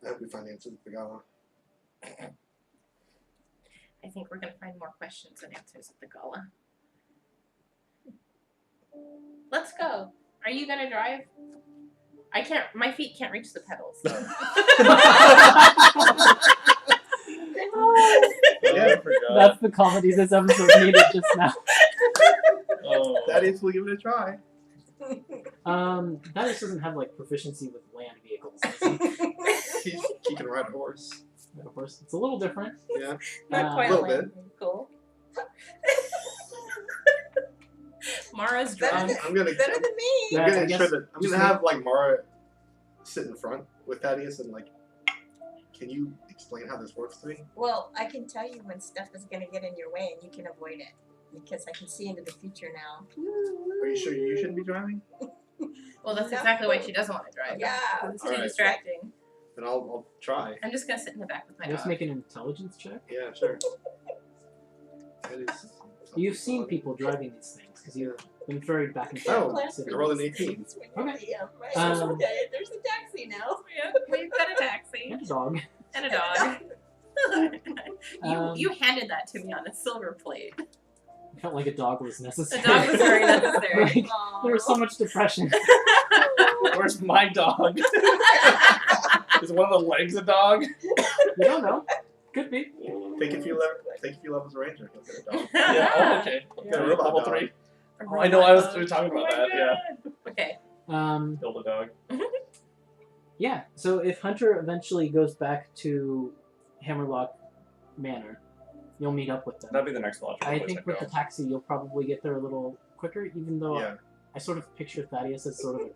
I hope we find answers at the gala. I think we're gonna find more questions than answers at the gala. Let's go. Are you gonna drive? I can't. My feet can't reach the pedals. Yeah, That's the comedy this episode needed just now. Oh. that is, we'll give it a try. That just doesn't have proficiency with land vehicles. Does he? He can ride a horse. Of course, it's a little different. Yeah. Not Uh, quite little like cool. Mara's Better drunk. than- I'm gonna. Better than me. Yeah, I'm gonna I ensure guess that I'm just gonna make- have Mara sit in front with Thaddeus and can you explain how this works to me? Well, I can tell you when stuff is going to get in your way and you can avoid it because I can see into the future now. Are you sure you shouldn't be driving? Well, that's No. exactly why she doesn't want to drive. Yeah. It's too Alright. distracting. Then I'll try. I'm just gonna sit in the back with my Just dog. make an intelligence check. Yeah, sure. That is. You've seen people driving these things because you've been ferried back and Oh, forth. to the I rolled an cities. 18. Okay. Yeah, right. Okay. There's a taxi now. Yeah, we've got a taxi And a dog. and a dog. Um, you handed that to me on a silver plate. I felt like a dog was The necessary. dog was very necessary. Like, there was so much depression. Where's my dog? Is one of the legs a dog? You don't know. Could be. Take a few levels of ranger. He'll get a dog. Yeah. Oh, okay. Get a robot Level dog. 3. A Oh, I know. I was robot dog. talking about Oh my that. Yeah. God. Okay. Build a dog. Yeah. So if Hunter eventually goes back to Hammerlock Manor, you'll meet up with them. That'd be the next logical I place think I'd with go. the taxi, you'll probably get there a little quicker, even though Yeah. I sort of picture Thaddeus as sort of a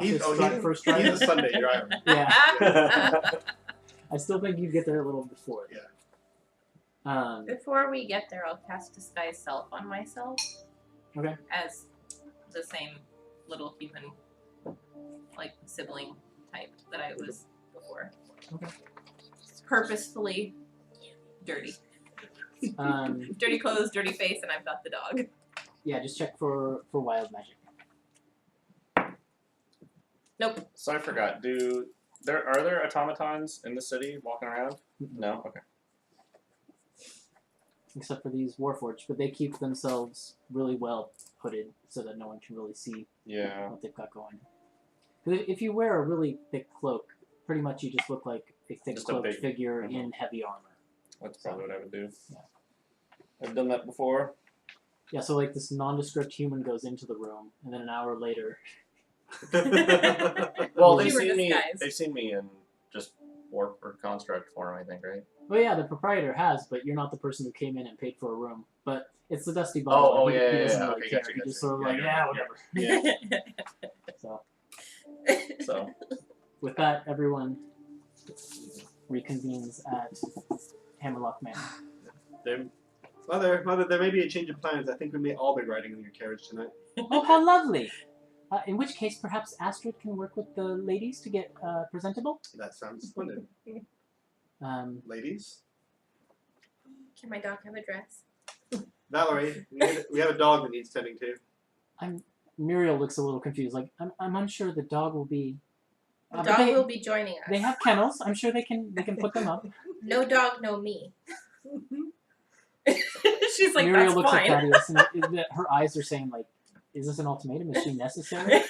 He's, cautious first he's driver. a Sunday driver. Yeah. I still think you'd get there a little before. Yeah. Before we get there, I'll cast Disguise Self on myself. Okay. As the same little human, like, sibling type that I was before. Okay. Purposefully dirty. Dirty clothes, dirty face, and I've got the dog. Yeah, just check for wild magic. Nope. So I forgot. Are there automatons in the city walking around? No. Okay. Except for these Warforged, but they keep themselves really well hooded so that no one can really see Yeah. what they've got going. 'Cause if you wear a really thick cloak, pretty much you just look like a thick Just a cloaked big- figure in heavy armor. That's probably what I would do. Yeah. I've done that before. Yeah, so like this nondescript human goes into the room, and then an hour later, Well, You they've were seen me. disguised. They've seen me in just warp or construct form. I think, right? well, yeah, the proprietor has, but you're not the person who came in and paid for a room. But it's the Dusty Butler. Oh, he, yeah, he yeah, doesn't yeah. really Okay, care. gotcha, He just gotcha. sort of Yeah, like, you're yeah, right, whatever. So So with that, everyone reconvenes at Hammerlock Manor. Mother, there may be a change of plans. I think we may all be riding in your carriage tonight. Oh, how lovely! In which case, perhaps Astrid can work with the ladies to get presentable. That sounds splendid. Ladies? Can my dog have a dress? Valerie, we have a dog that needs tending to. Muriel looks a little confused. Like, I'm unsure the dog will be. The but dog they, will be joining us. They have kennels. I'm sure they can put them up. No dog, no me. She's like, Muriel that's looks fine. at Thaddeus, and her eyes are saying, like, is this an ultimatum? Is she necessary?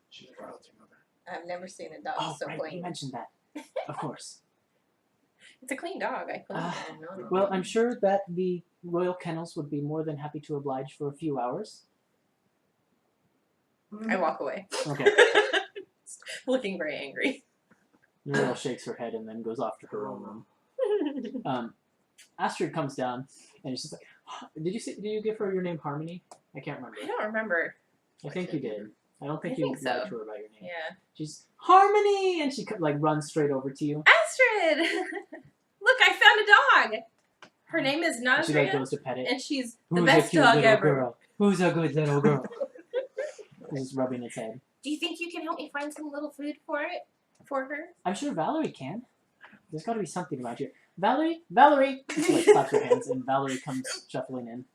She's royalty, mother. I've never seen a dog Oh, so right, you clean. mentioned that. Of course. It's a clean dog. I clean Ah. it. No. Well, I'm sure that the royal kennels would be more than happy to oblige for a few hours. I walk away. Okay. Looking very angry. Muriel shakes her head and then goes off to her own room. Astrid comes down and she's like, did you give her your name Harmony? I can't remember. I don't remember. I think you did. I don't think I you think so. lied to her about your name. Yeah. She's Harmony, and she like runs straight over to you. Astrid! Look, I found a dog! Her name is And she like Nazria, goes to pet it. and she's the Who's a best cute dog little ever. girl? Who's a good little girl? He's just rubbing its head. Do you think you can help me find some little food for her? I'm sure Valerie can. There's got to be something around here. Valerie! And she like claps her hands, and Valerie comes shuffling in.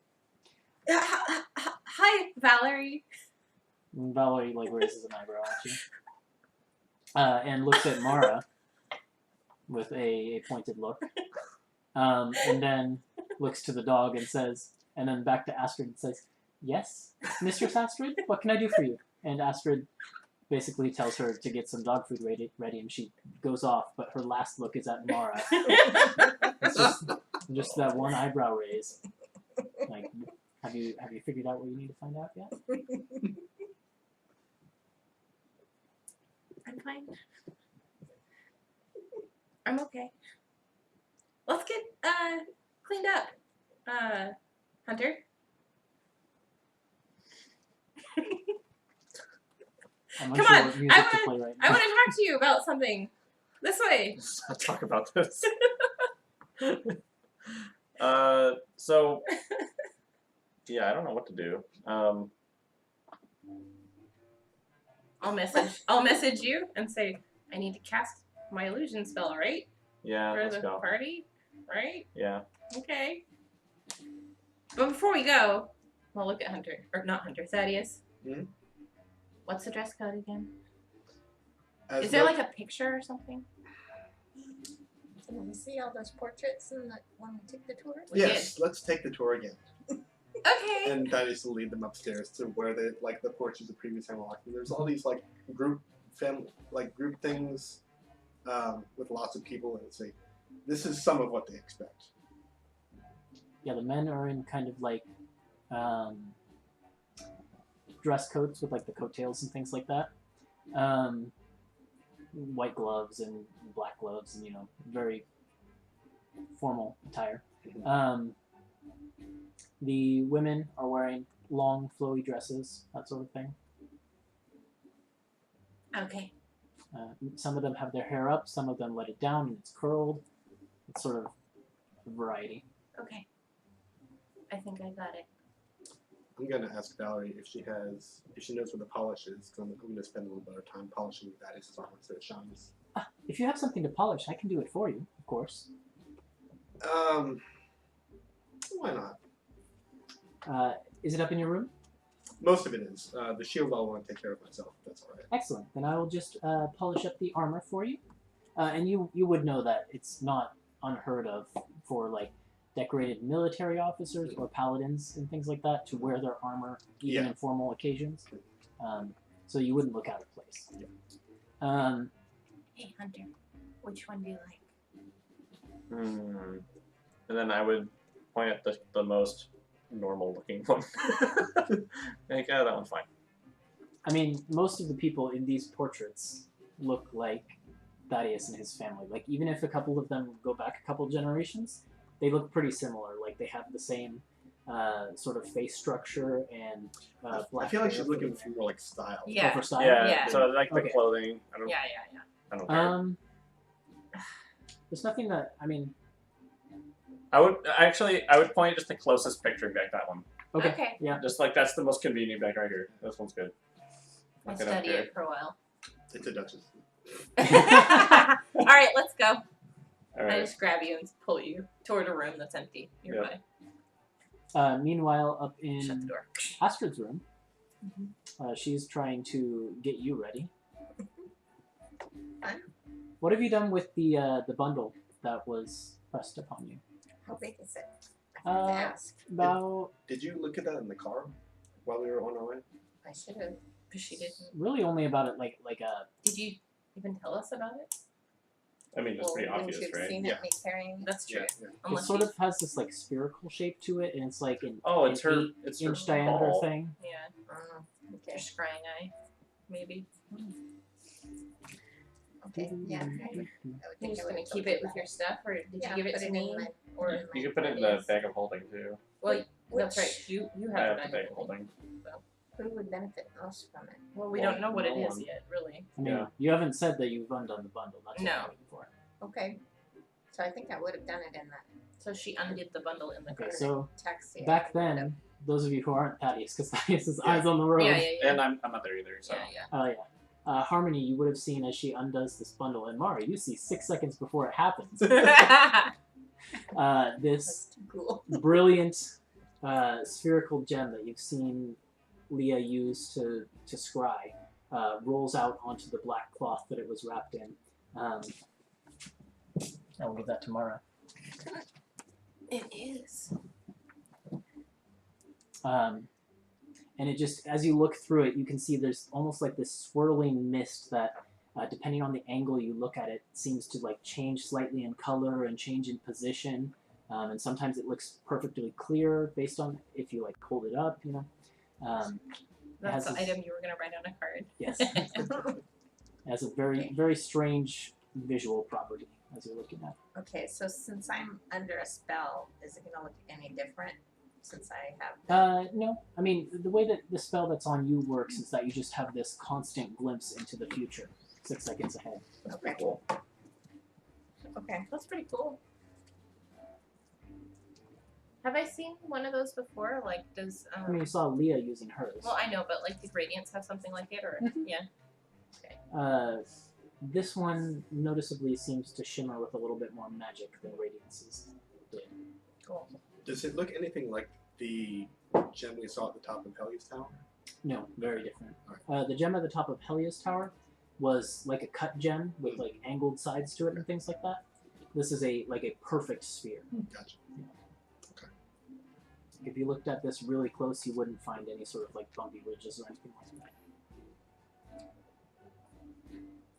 Hi, Valerie. And Valerie like raises an eyebrow at you. And looks at Mara with a pointed look. And then looks to the dog and says, and then back to Astrid and says, yes, Mistress Astrid, what can I do for you? And Astrid basically tells her to get some dog food ready, and she goes off, but her last look is at Mara. It's just that one eyebrow raise. Like, have you figured out what you need to find out yet? I'm fine. I'm okay. Let's get cleaned up. Hunter? I'm Come unsure on, what music I to play right I now. want to talk to you about something. This way. Let's talk about this. So yeah, I don't know what to do. I'll message you and say I need to cast my illusion spell, right? Yeah, For let's the go. party, right? Yeah. Okay. But before we go, we'll look at Hunter, or not Hunter, Thaddeus. Hmm? What's the dress code again? As Is there the- like a picture or something? Can we see all those portraits in the when we took the tour? We Yes, let's take the tour again. Okay. And Thaddeus will lead them upstairs to where the porches of previous Hammerlock. And there's all these group things with lots of people, and it's this is some of what they expect. Yeah, the men are in kind of like dress coats with like the coattails and things like that. White gloves and black gloves, and very formal attire. The women are wearing long, flowy dresses, that sort of thing. Okay. Some of them have their hair up, some of them let it down and it's curled. It's sort of a variety. Okay. I think I got it. I'm gonna ask Valerie if she knows where the polish is, because I'm gonna spend a little bit of time polishing Thaddeus' armor so it shines. If you have something to polish, I can do it for you, of course. Why not? Is it up in your room? Most of it is. The shield I'll want to take care of myself, if that's alright. Excellent. Then I will just polish up the armor for you. And you would know that it's not unheard of for like decorated military officers or paladins and things like that to wear their armor even in formal occasions. So you wouldn't look out of place. Yeah. Hey, Hunter, which one do you like? And then I would point at the most normal looking one. Like, yeah, that one's fine. I mean, most of the people in these portraits look like Thaddeus and his family. Like, even if a couple of them go back a couple generations, they look pretty similar. Like, they have the same sort of face structure and black I feel like hair she's looking for more like style. Yeah. for style. Yeah, Yeah. so like the Okay. clothing. I don't care. There's nothing that, I mean... I would point just the closest picture back, that one. Okay. Yeah. Just like that's the most convenient back right here. This one's good. I Look it up study here. it for a while. It's a Duchess. All right, let's go. All I right. just grab you and pull you toward a room that's empty nearby. Meanwhile, up Shut the in door. Astrid's room, she's trying to get you ready. Fine. What have you done with the bundle that was pressed upon you? How big is it? I forgot to ask. About Did you look at that in the car while we were on our way? I should have. But she didn't. really only about it like a Did you even tell us about it? I mean, it's pretty obvious, Wouldn't you have right? seen Yeah. it me carrying? That's true. Yeah. it Unless sort she's- of has this like spherical shape to it, and it's like an Oh, it's an her. 8 It's her inch diameter ball. thing. Yeah, Oh, okay. your scrying eye, maybe. Okay. Yeah. I would You're think just I would gonna have keep told it you with your about stuff, or did Yeah, you give it put to in me? my- or in You my can put it in the ideas. bag of holding too. Well, that's Which- right. You I have have the it. bag of holding. Who would benefit most from it? Well, we Well, don't know what it no is one. yet, really. I mean, Yeah. you haven't said that you've undone the bundle. That's what No. I'm waiting for. Okay. So I think I would have done it in that So she undid the bundle in the Okay, car. so taxi. back I would've- then, those of you who aren't Thaddeus, because Thaddeus is Yeah. eyes on the road. Yeah. And I'm not there either. So Yeah. Harmony, you would have seen as she undoes this bundle, and Mari, you see 6 seconds before it happens. This That's too cool. brilliant spherical gem that you've seen Leah use to scry rolls out onto the black cloth that it was wrapped in. I will give that to Mara. It is. And it just, as you look through it, you can see there's almost like this swirling mist that, depending on the angle you look at it, seems to like change slightly in color and change in position. And sometimes it looks perfectly clear based on if you like hold it up, you know. That's the has this- item you were gonna write on a card. Yes. It has a very, very strange visual property as you're looking at. Okay, so since I'm under a spell, is it gonna look any different since I have? No. I mean, the way that the spell that's on you works is that you just have this constant glimpse into the future, 6 seconds ahead. that's Okay. pretty cool. Okay. That's pretty cool. Have I seen one of those before? Like, does I mean, you saw Leah using hers. well, I know, but like, did Radiance have something like it, or Mhm. yeah? This one noticeably seems to shimmer with a little bit more magic than Radiance's did. Cool. Does it look anything like the gem we saw at the top of Helios Tower? No, very different. The gem at the top of Helios Tower was like a cut gem with like angled sides to it and things like that. This is a perfect sphere. Gotcha. If you looked at this really close, you wouldn't find any sort of like bumpy ridges or anything like that.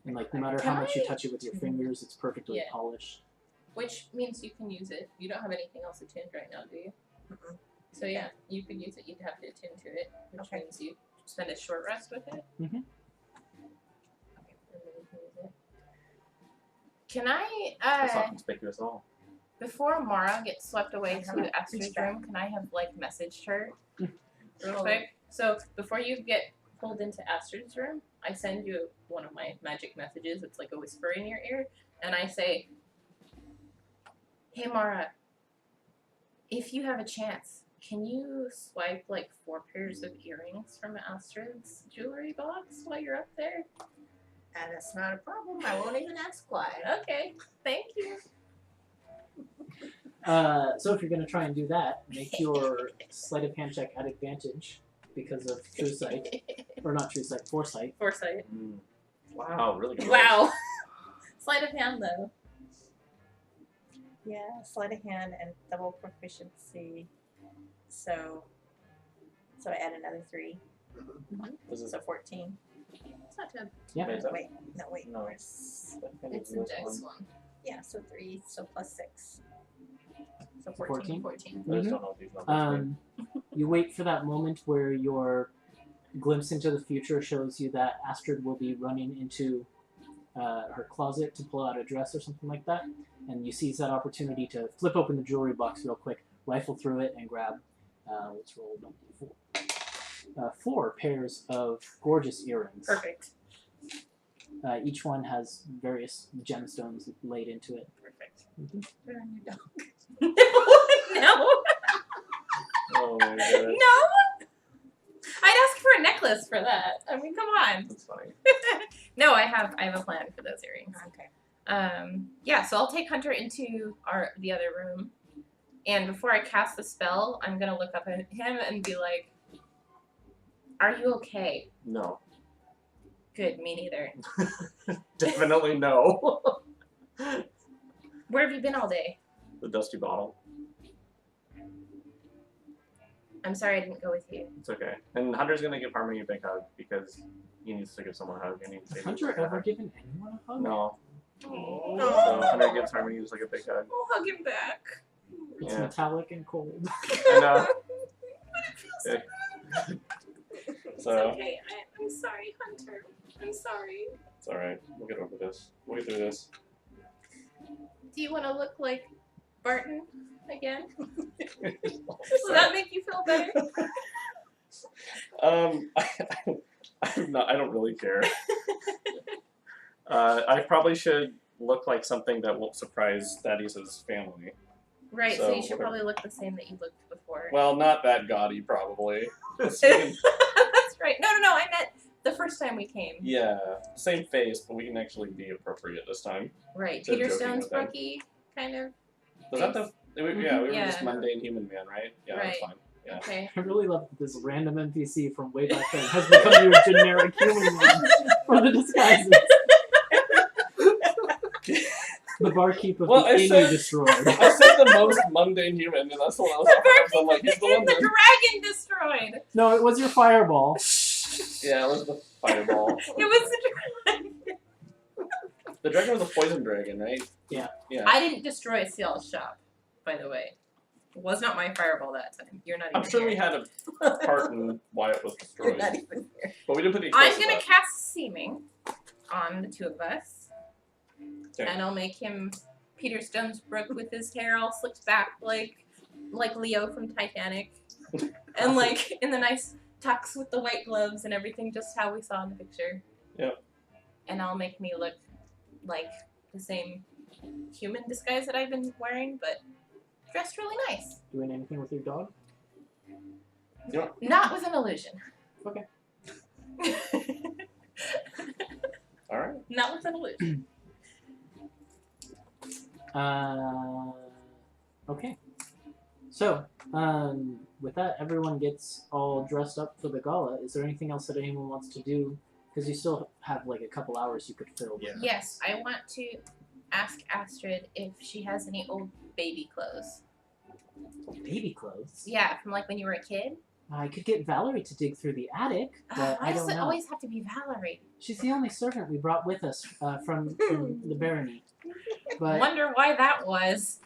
And like no matter how much you touch it with your fingers, it's perfectly polished. Which means you can use it. You don't have anything else attuned right now, do you? Mm-mm. So yeah, you could use it. You'd have to attune to it, which means you spend a short rest with it. Mm-hmm. Okay, and then you can use it. Can I, That's not conspicuous at all. before Mara gets swept away I to haven't Astrid's reached that. room, can I have like messaged her real quick? So before you get pulled into Astrid's room, I send you one of my magic messages. It's like a whisper in your ear, and I say, "Hey Mara, if you have a chance, can you swipe like 4 pairs of earrings from Astrid's jewelry box while you're up there?" And it's not a problem. I won't even ask why. Okay, thank you. So if you're going to try and do that, make your sleight of hand check at advantage because of true sight, or not true sight, foresight. Foresight. Wow, really good. Wow. Sleight of hand though. Yeah, sleight of hand and double proficiency. So I add another 3. This is So 14. It's not too. Yeah. Wait, No. It's a dex one. Yeah, so 3, so plus 6. So 14? 14. I just don't know what these numbers mean. You wait for that moment where your glimpse into the future shows you that Astrid will be running into her closet to pull out a dress or something like that, and you seize that opportunity to flip open the jewelry box real quick, rifle through it, and grab, let's roll 4 pairs of gorgeous earrings. Perfect. Each one has various gemstones laid into it. Perfect. Put it on your dog. No. Oh my god. No. I'd ask for a necklace for that. I mean, come on. That's funny. No, I have a plan for those earrings. Okay. Yeah, so I'll take Hunter into the other room, and before I cast the spell, I'm gonna look up at him and be like, "Are you okay?" No. Good, me neither. Definitely no. Where have you been all day? The dusty bottle. I'm sorry I didn't go with you. It's okay. And Hunter's gonna give Harmony a big hug because he needs to give someone a hug. And he needs Has to Hunter ever given anyone a hug? No. Oh, So Hunter gives Harmony just like a big hug. I'll hug him back. It's Yeah. metallic and cold. I know. But it feels so Yeah. It's So okay. I'm sorry, Hunter. I'm sorry. it's alright. We'll get over this. We'll get through this. Do you want to look like Barton again? Will that make you feel better? I don't really care. I probably should look like something that won't surprise Thaddeus' family. Right, so So you should whatever. probably look the same that you looked before. Well, not that gaudy, probably. That's right. No, I meant the first time we came. Yeah, same face, but we can actually be appropriate this time. Right. Instead of Peter joking Stone's with them. Brookie, kind of. Was that the? Yeah, we were Yeah. just mundane human man, right? Yeah, that's Right. fine. Yeah. Okay. I really love that this random NPC from way back then has become your generic human one for the disguises. The barkeep of Well, the I inn you said- destroyed. I said the most mundane human, and that's the one I was offering. So I'm like, he's the one The that. dragon destroyed. No, it was your fireball. Yeah, it was the fireball. It was the dragon. The dragon was a poison dragon, right? Yeah. Yeah. I didn't destroy Ciel's shop, by the way. It was not my fireball that time. You're not even I'm sure here. we had a part in why it was You're destroyed, not even here. but we didn't put the I'm explosive gonna up. cast Seeming on the two of us. Okay. And I'll make him Peter Stone's Brook with his hair all slicked back like Leo from Titanic. And like in the nice tux with the white gloves and everything, just how we saw in the picture. Yep. And I'll make me look like the same human disguise that I've been wearing, but dressed really nice. Doing anything with your dog? Not with an illusion. Okay. All right. Not with an illusion. Okay. So, with that, everyone gets all dressed up for the gala. Is there anything else that anyone wants to do? Because you still have like a couple hours you could fill. Yeah. Yes, I want to ask Astrid if she has any old baby clothes. Baby clothes? Yeah, from like when you were a kid. I could get Valerie to dig through the attic, but Why I does don't it know. always have to be Valerie? She's the only servant we brought with us from the barony. But Wonder why that was.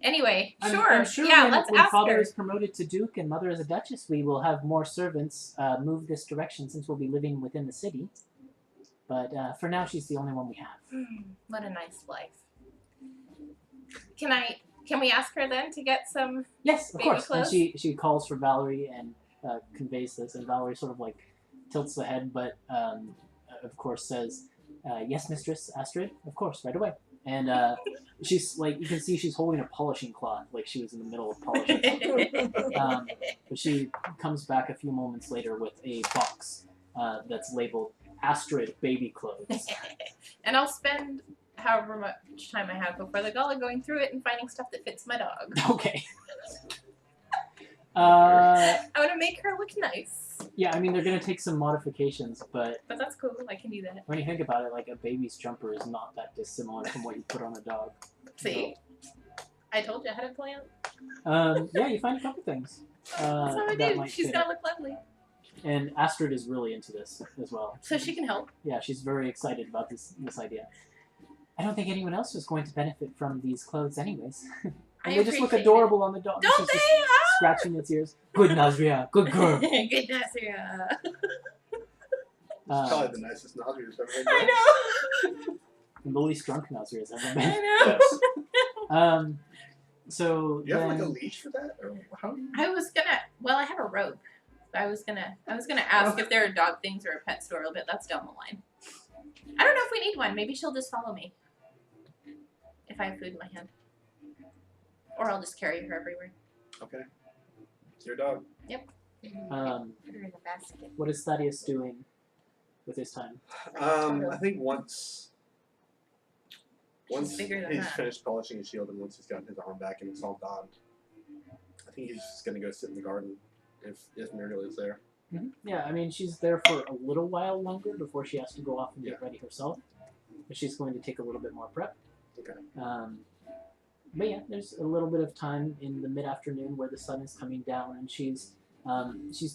Anyway, I'm sure. sure Yeah, when, let's when ask father her. is promoted to duke and mother is a duchess, we will have more servants move this direction since we'll be living within the city. But for now, she's the only one we have. What a nice life. Can we ask her then to get some? Yes, of Baby course. clothes? And she calls for Valerie and conveys this, and Valerie sort of like tilts the head, but of course says, "Yes, Mistress Astrid, of course, right away." And she's like, you can see she's holding a polishing cloth, like she was in the middle of polishing something. But she comes back a few moments later with a box that's labeled Astrid Baby Clothes. And I'll spend however much time I have before the gala going through it and finding stuff that fits my dog. Okay. I want to make her look nice. Yeah, I mean, they're going to take some modifications, but But that's cool. I can do that. when you think about it, like a baby's jumper is not that dissimilar from what you put on a dog. See, I told you I had a plan. Yeah, you find a couple things. That's how I that do. might She's fit gonna it. look lovely, And Astrid is really into this as well. so she can help. Yeah, she's very excited about this idea. I don't think anyone else is going to benefit from these clothes anyways. I And they just look appreciate adorable on the dog. Don't She's they? just Ah! scratching its ears. Good Nazria, good girl. Goodness, yeah. Probably the nicest Nazri I've ever met. I know. And the least drunk Nazria's ever been. I know. So Do you have like a then, leash for that, or how do you? I was gonna. Well, I have a rope. I was gonna ask if there are dog things or a pet store, but that's down the line. I don't know if we need one. Maybe she'll just follow me if I have food in my hand, or I'll just carry her everywhere. Okay, it's your dog. Put her in a basket. what is Thaddeus doing with his time? I think once bigger than he's that. finished polishing his shield and once he's gotten his arm back and it's all done, I think he's just gonna go sit in the garden if Muriel is there. Yeah, I mean, she's there for a little while longer before she has to go off and get ready herself. But she's going to take a little bit more prep. Okay. But yeah, there's a little bit of time in the mid-afternoon where the sun is coming down, and she's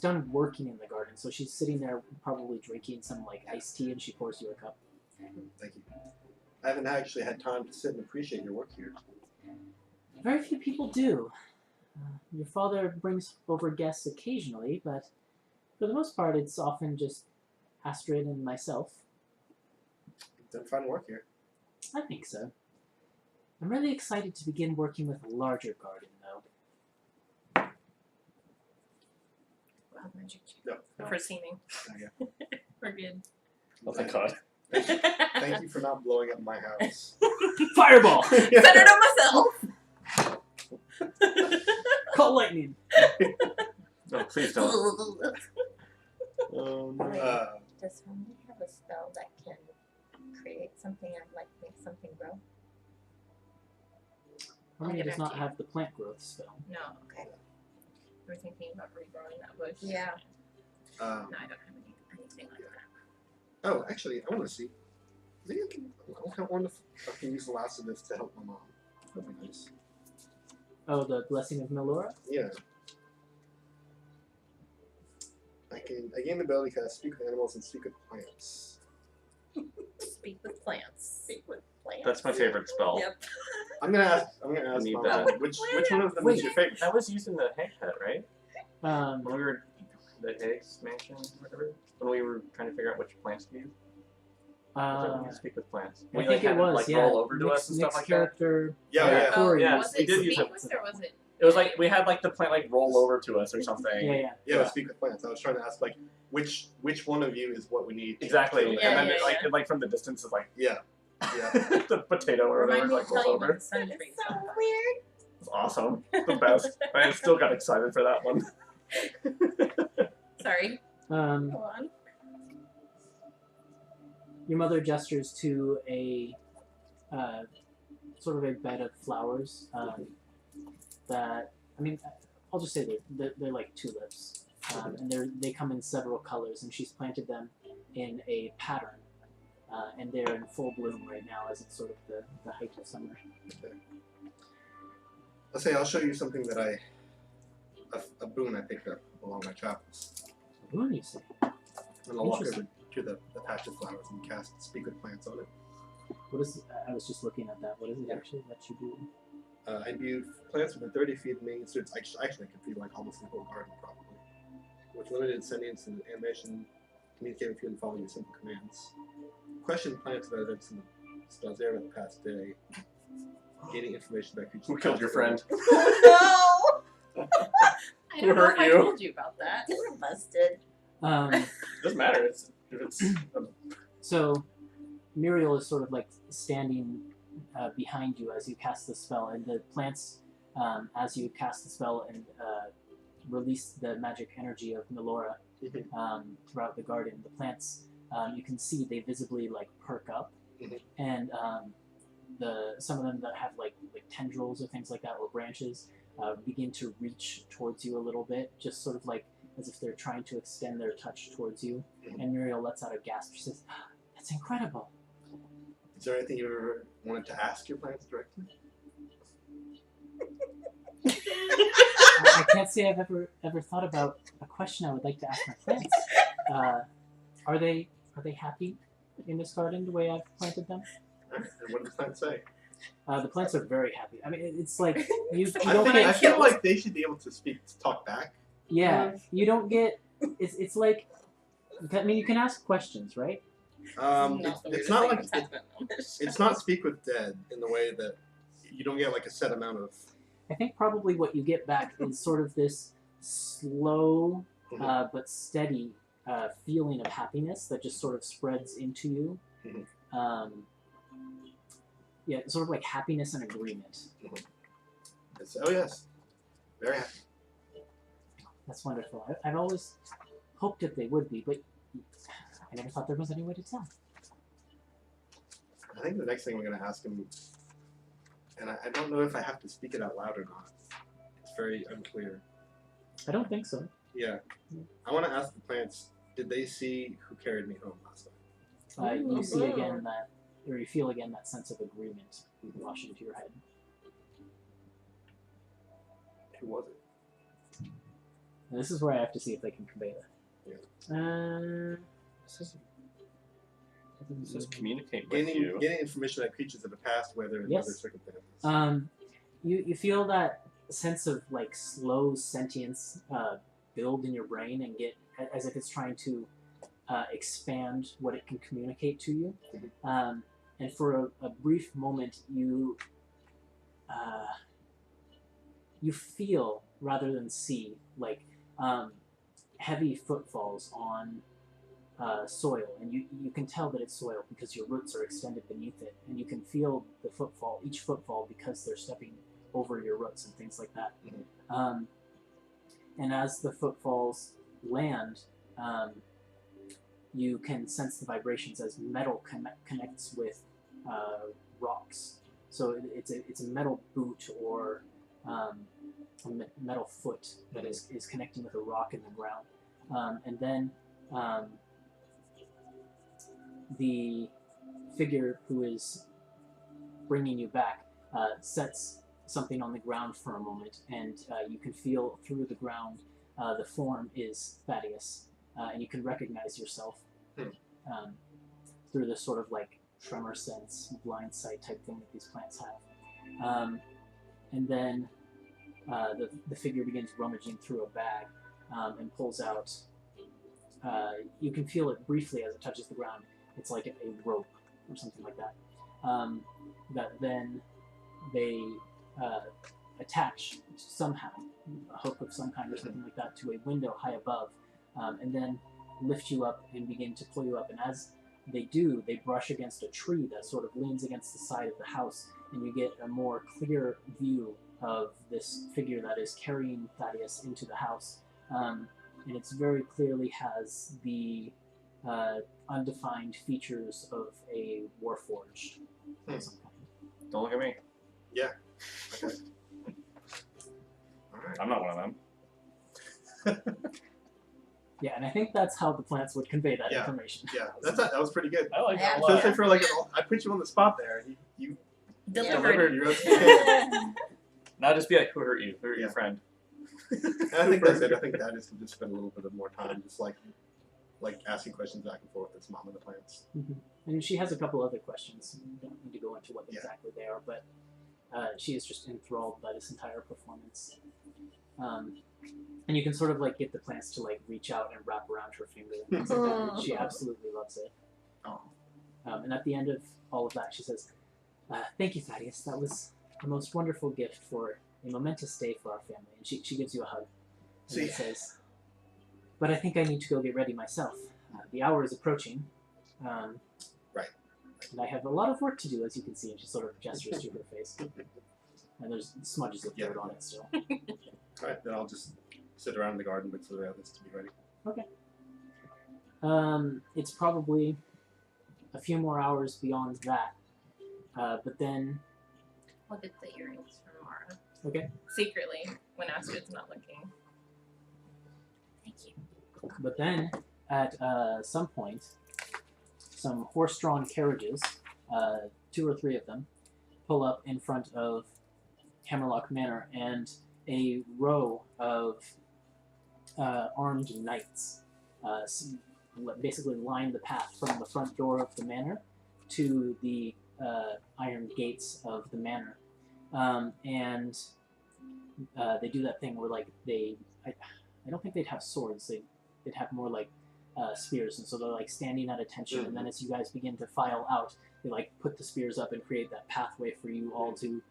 done working in the garden, so she's sitting there probably drinking some like iced tea, and she pours you a cup. Thank you. I haven't actually had time to sit and appreciate your work here. Very few people do. Your father brings over guests occasionally, but for the most part, it's often just Astrid and myself. Done fine work here. I think so. I'm really excited to begin working with a larger garden, though. Wow, magic. No. For seeming. Okay. We're good. Oh, thank God. Thank you for not blowing up my house. Fireball! Send it on myself. Call lightning! No, please don't. Does Homie have a spell that can create something and like make something grow? Harmony give does it not to you. have the plant growth spell. No. Okay. We're thinking about regrowing that bush. Yeah. No, I don't have anything like that. Oh, actually, I want to see. Maybe I wonder if I can use the last of this to help my mom. That'd be nice. Oh, the Blessing of Melora? Yeah. I gain the ability to speak with animals and speak with plants. Speak with plants. Speak with plants. That's my favorite spell. Yep. I'm gonna ask Need my that. mom, which one of them Wait. is your favorite? That was used in the Hag Pet, right? Um, When we were the Hag's mansion, or whatever. When we were trying to figure out which plants to use. We speak with plants. I We think had it them, was, like yeah. roll over to us and stuff Nick's like that. character. Yeah, yeah. Corey yeah. Was we it did use speak it. with or was it? It was like we had like the plant like roll over to us or something. Yeah. Yeah, speak with plants. I was trying to ask like which one of you is what we need. to Exactly. kill Yeah, and then yeah, it, like yeah. like from the distance it's like Yeah. the potato or Remind whatever me like to rolls tell you over. about the sun It's trees. so weird. It's awesome. The best. I still got excited for that one. Sorry. Go on. Your mother gestures to a sort of a bed of flowers that, I mean, I'll just say they're like tulips, and they come in several colors, and she's planted them in a pattern, and they're in full bloom right now as it's sort of the height of summer. Let's say I'll show you something that a boon I picked up along my travels. Who do you say? And I'll walk over Interesting. to the patch of flowers and cast Speak with Plants on it. What is? I was just looking at that. What is it actually that you do? I imbue plants within 30 feet of me, so it's actually could be like almost a whole garden probably. With limited sentience and animation, communicate with you and follow your simple commands. Question plants that events in the Bazaar of the past day. Gaining information about creatures. Who killed your friend? Oh I Who don't know hurt if I you? told you about that. no! We're busted. Doesn't matter. If it's So, Muriel is sort of like standing behind you as you cast the spell, and the plants, as you cast the spell and release the magic energy of Melora throughout the garden, the plants, you can see they visibly like perk up, and some of them that have like tendrils or things like that, or branches, begin to reach towards you a little bit, just sort of like as if they're trying to extend their touch towards you. And Muriel lets out a gasp. She says, "That's incredible." Is there anything you ever wanted to ask your plants directly? I can't say I've ever thought about a question I would like to ask my plants. Are they happy in this garden the way I've planted them? And what did the plants say? The plants are very happy. I mean, it's like you I don't think I get. feel like they should be able to talk back. Yeah, you don't get. It's like. I mean, you can ask questions, right? It's not like it's not speak with dead in the way that you don't get like a set amount of. I think probably what you get back is sort of this slow but steady feeling of happiness that just sort of spreads into you. Yeah, sort of like happiness and agreement. Oh yes, very happy. That's wonderful. I've always hoped that they would be, but I never thought there was any way to tell. I think the next thing we're going to ask him, and I don't know if I have to speak it out loud or not. It's very unclear. I don't think so. Yeah. I want to ask the plants, did they see who carried me home last night? You see again that, or you feel again that sense of agreement wash into your head. Who was it? And this is where I have to see if they can convey that. This is communicate with you. Getting information about creatures of the past, whether in Yes. other circumstances. You feel that sense of like slow sentience build in your brain and get as if it's trying to expand what it can communicate to you. And for a brief moment, you feel rather than see like heavy footfalls on soil, and you can tell that it's soil because your roots are extended beneath it, and you can feel the footfall, each footfall, because they're stepping over your roots and things like that. And as the footfalls land, you can sense the vibrations as metal connects with rocks. So it's a metal boot or a metal foot that is connecting with a rock in the ground. And then the figure who is bringing you back sets something on the ground for a moment, and you can feel through the ground the form is Thaddeus, and you can recognize yourself through this sort of like tremor sense, blind sight type thing that these plants have. And then the figure begins rummaging through a bag and pulls out, you can feel it briefly as it touches the ground. It's like a rope or something like that. That then they attach somehow, a hook of some kind or something like that, to a window high above, and then lift you up and begin to pull you up. And as they do, they brush against a tree that sort of leans against the side of the house, and you get a more clear view of this figure that is carrying Thaddeus into the house. And it very clearly has the undefined features of a warforged of some kind. Don't look at me. Yeah. Okay. Alright. I'm not one of them. Yeah, and I think that's how the plants would convey that Yeah. information. Yeah, that was pretty good. I like Yeah. that a lot. Especially for like, I put you on the spot there. You Delivered. delivered your own. Not just be like, who hurt you? Who hurt your Yeah. friend? I think that's it. I think that is to just spend a little bit of more time just like asking questions back and forth. It's mom and the plants. And she has a couple other questions. We don't need to go into what Yeah. exactly they are, but she is just enthralled by this entire performance. And you can sort of like get the plants to like reach out and wrap around her finger and things like that. She absolutely loves it. Oh. And at the end of all of that, she says, "Thank you, Thaddeus. That was the most wonderful gift for a momentous day for our family." And she gives you a hug. And See. says, "But I think I need to go get ready myself. The hour is approaching. Right. And I have a lot of work to do, as you can see." And she sort of gestures to her face. And there's smudges of dirt on it still. All right, then I'll just sit around in the garden, wait for the others to be ready. Okay. It's probably a few more hours beyond that. But then... I'll get the earrings from Mara. Okay. Secretly, when Astrid's not looking. Thank you. But then, at some point, some horse-drawn carriages, 2 or 3 of them, pull up in front of Hammerlock Manor, and a row of armed knights basically line the path from the front door of the manor to the iron gates of the manor. And they do that thing where, like, I don't think they'd have swords. They'd have more like spears, and so they're like standing at attention. And then as you guys begin to file out, they like put the spears up and create that pathway for you all to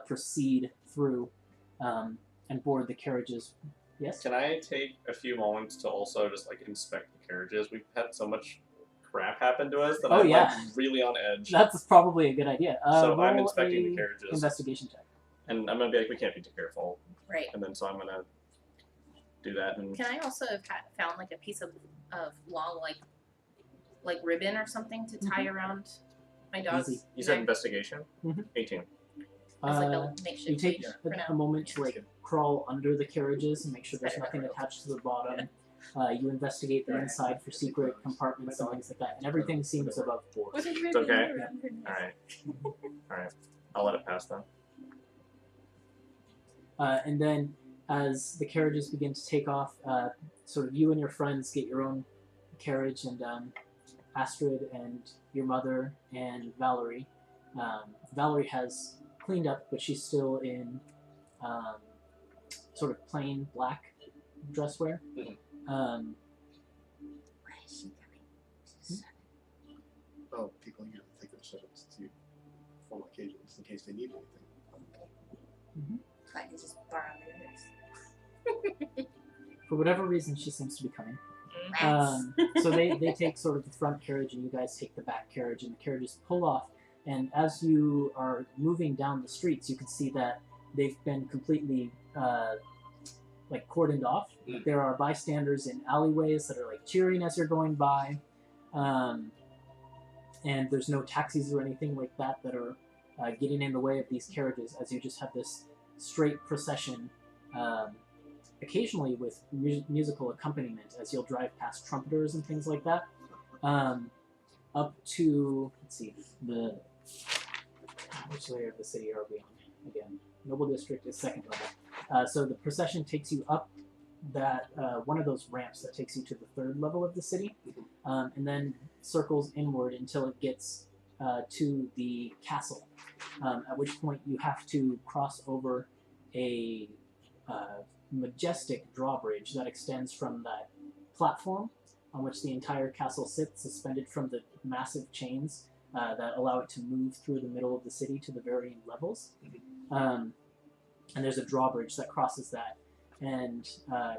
proceed through and board the carriages. Yes. Can I take a few moments to also just like inspect the carriages? We've had so much crap happen to us that I'm like really on edge. That's probably a good idea. So I'm roll inspecting a the carriages, Investigation check. and I'm gonna be like, we can't be too careful, Right. and then so I'm gonna do that. And Can I also have found like a piece of long like ribbon or something to tie around my dog's Easy. you said neck? investigation. 18. As like Uh, a makeshift you take leash for a now. moment to like crawl under the carriages and make sure there's nothing attached to the bottom. You investigate the inside for secret compartments and things like that, and everything seems above board. With a ribbon It's okay. around her neck. Alright. I'll let it pass then. And then, as the carriages begin to take off, sort of you and your friends get your own carriage, and Astrid and your mother and Valerie. Valerie has cleaned up, but she's still in sort of plain black dress wear. Why is she coming? Oh, people usually take their setups to formal occasions in case they need anything. So I can just borrow yours. For whatever reason, she seems to be coming. Rats. So they take sort of the front carriage, and you guys take the back carriage, and the carriages pull off. And as you are moving down the streets, you can see that they've been completely like cordoned off. There are bystanders in alleyways that are like cheering as you're going by, and there's no taxis or anything like that that are getting in the way of these carriages, as you just have this straight procession, occasionally with musical accompaniment, as you'll drive past trumpeters and things like that, up to, let's see, which layer of the city are we on again? Noble District is second level. So the procession takes you up that one of those ramps that takes you to the third level of the city, and then circles inward until it gets to the castle, at which point you have to cross over a majestic drawbridge that extends from that platform on which the entire castle sits, suspended from the massive chains that allow it to move through the middle of the city to the varying levels. And there's a drawbridge that crosses that, and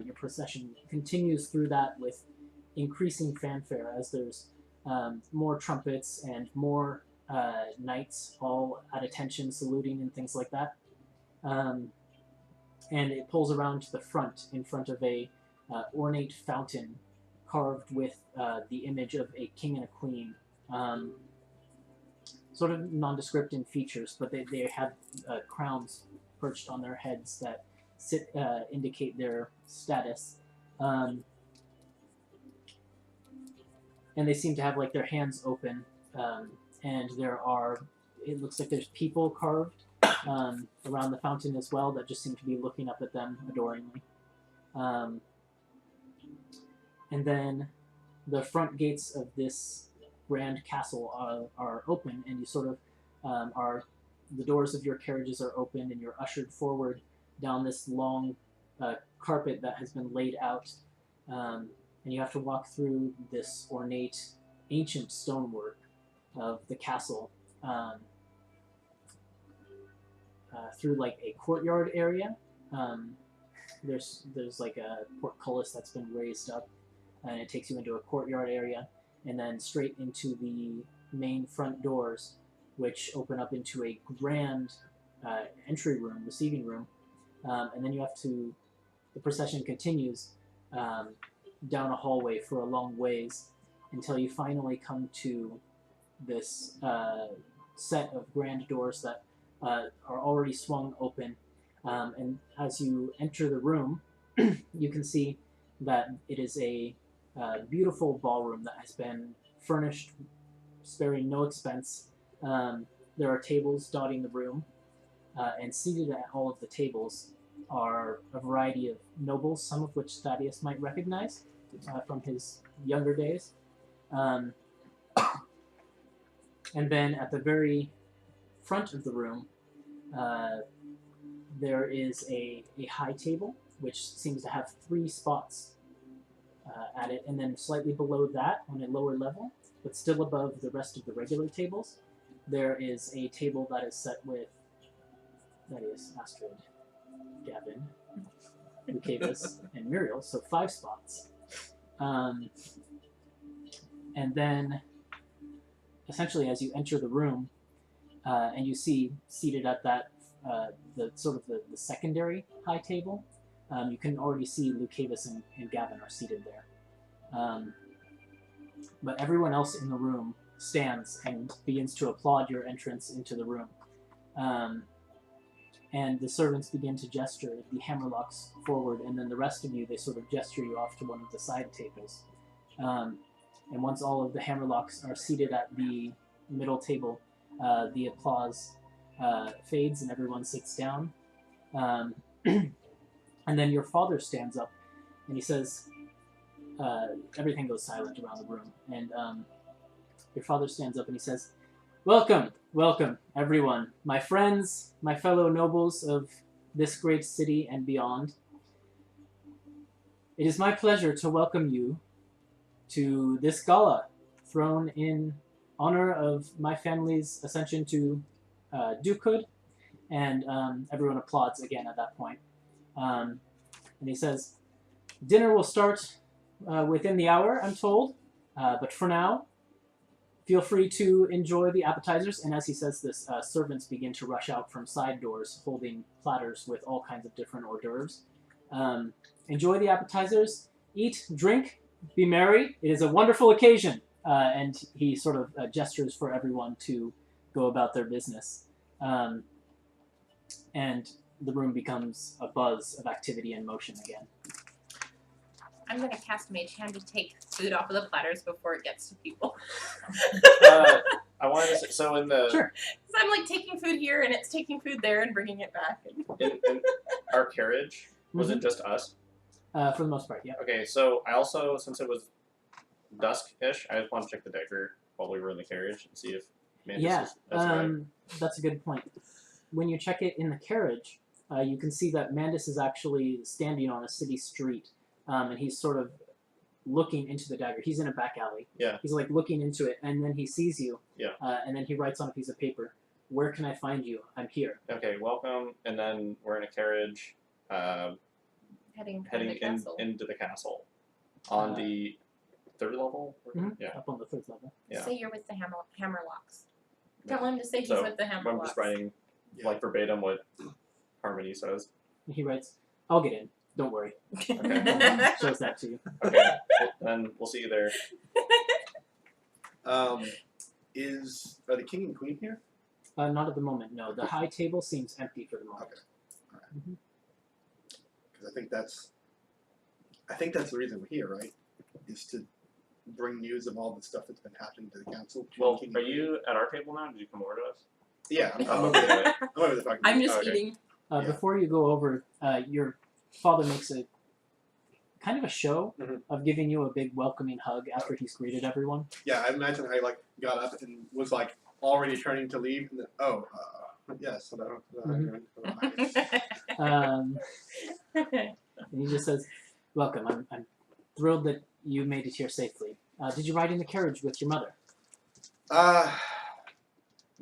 your procession continues through that with increasing fanfare as there's more trumpets and more knights all at attention, saluting and things like that. And it pulls around to the front, in front of a ornate fountain carved with the image of a king and a queen. Sort of nondescript in features, but they have crowns perched on their heads that indicate their status. And they seem to have like their hands open, and it looks like there's people carved around the fountain as well that just seem to be looking up at them adoringly. And then the front gates of this grand castle are open, and you sort of the doors of your carriages are open, and you're ushered forward down this long carpet that has been laid out, and you have to walk through this ornate, ancient stonework of the castle, through like a courtyard area. There's like a portcullis that's been raised up, and it takes you into a courtyard area, and then straight into the main front doors, which open up into a grand entry room, receiving room, and then the procession continues down a hallway for a long ways until you finally come to this set of grand doors that are already swung open, and as you enter the room, you can see that it is a beautiful ballroom that has been furnished, sparing no expense. There are tables dotting the room, and seated at all of the tables are a variety of nobles, some of which Thaddeus might recognize from his younger days. And then at the very front of the room, there is a high table, which seems to have 3 spots at it, and then slightly below that, on a lower level, but still above the rest of the regular tables, there is a table that is set with Thaddeus, Astrid, Gavin, Lucavis, and Muriel, so 5 spots. And then, essentially, as you enter the room, and you see seated at that, the secondary high table, you can already see Lucavis and Gavin are seated there. But everyone else in the room stands and begins to applaud your entrance into the room. And the servants begin to gesture the Hammerlocks forward, and then the rest of you, they sort of gesture you off to one of the side tables. And once all of the Hammerlocks are seated at the middle table, the applause fades and everyone sits down. And then your father stands up and he says, everything goes silent around the room. And your father stands up and he says, "Welcome, welcome, everyone. My friends, my fellow nobles of this great city and beyond. It is my pleasure to welcome you to this gala thrown in honor of my family's ascension to dukehood." And everyone applauds again at that point. And he says, "Dinner will start within the hour, I'm told. But for now, feel free to enjoy the appetizers." And as he says this, servants begin to rush out from side doors holding platters with all kinds of different hors d'oeuvres. Enjoy the appetizers, eat, drink, be merry. It is a wonderful occasion. And he sort of gestures for everyone to go about their business. And the room becomes a buzz of activity and motion again. I'm going to cast Mage Hand to take food off of the platters before it gets to people. I wanted to say, so in the... Sure. Because I'm like taking food here and it's taking food there and bringing it back. In our carriage, was it just us? For the most part, yeah. Okay, so I also, since it was dusk-ish, I just want to check the dagger while we were in the carriage and see if Mantis is right. That's a good point. When you check it in the carriage, you can see that Mandus is actually standing on a city street, and he's sort of looking into the dagger. He's in a back alley. Yeah. He's like looking into it, and then he sees you. Yeah. And then he writes on a piece of paper, "Where can I find you? I'm here." Okay, welcome, and then we're in a carriage Heading into the castle. On the 3rd level? Yeah. Up on the 3rd level. Yeah. Say you're with the Hammerlocks. Tell him to say he's So, with the Hammerlocks. I'm just writing like verbatim what Harmony says. And he writes, "I'll get in. Don't worry." Okay. Shows that to you. Okay, well, then we'll see you there. Are the king and queen here? Not at the moment, no. The high table seems empty for the moment. Okay. All right. Because I think that's the reason we're here, right? Is to bring news of all the stuff that's been happening to the council. To Well, the king are and queen. you at our table now? Did you come over to us? Yeah, I'm Oh, over there. okay. I'm over there talking. I'm just Okay. eating. Yeah. Before you go over, your father makes a kind of a show Mhm. of giving you a big welcoming hug after he's greeted everyone. Yeah, I imagine I like got up and was like already turning to leave. And then, yes, hello. And he just says, "Welcome. I'm thrilled that you made it here safely. Did you ride in the carriage with your mother?"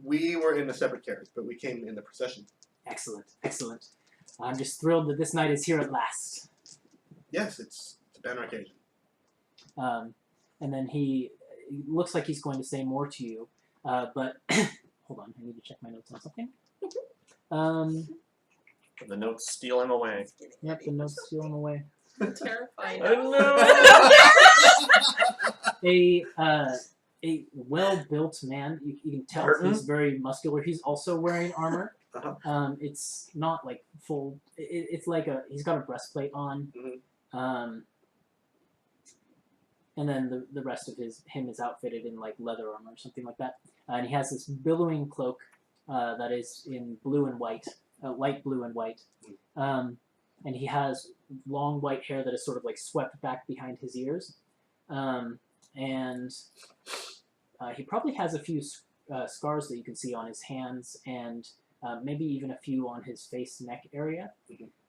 We were in a separate carriage, but we came in the procession. Excellent, excellent. I'm just thrilled that this night is here at last. Yes, it's a banner occasion. And then he looks like he's going to say more to you, but hold on, I need to check my notes on something. The notes steal him away. Yep, the notes steal him away. Terrifying. A well-built man. You can tell he's very muscular. He's also wearing armor. It's not like full. It's like he's got a breastplate on. Mhm. And then the rest of him is outfitted in like leather armor or something like that. And he has this billowing cloak that is in blue and white, light blue and white. And he has long white hair that is sort of like swept back behind his ears. And he probably has a few scars that you can see on his hands and maybe even a few on his face, neck area.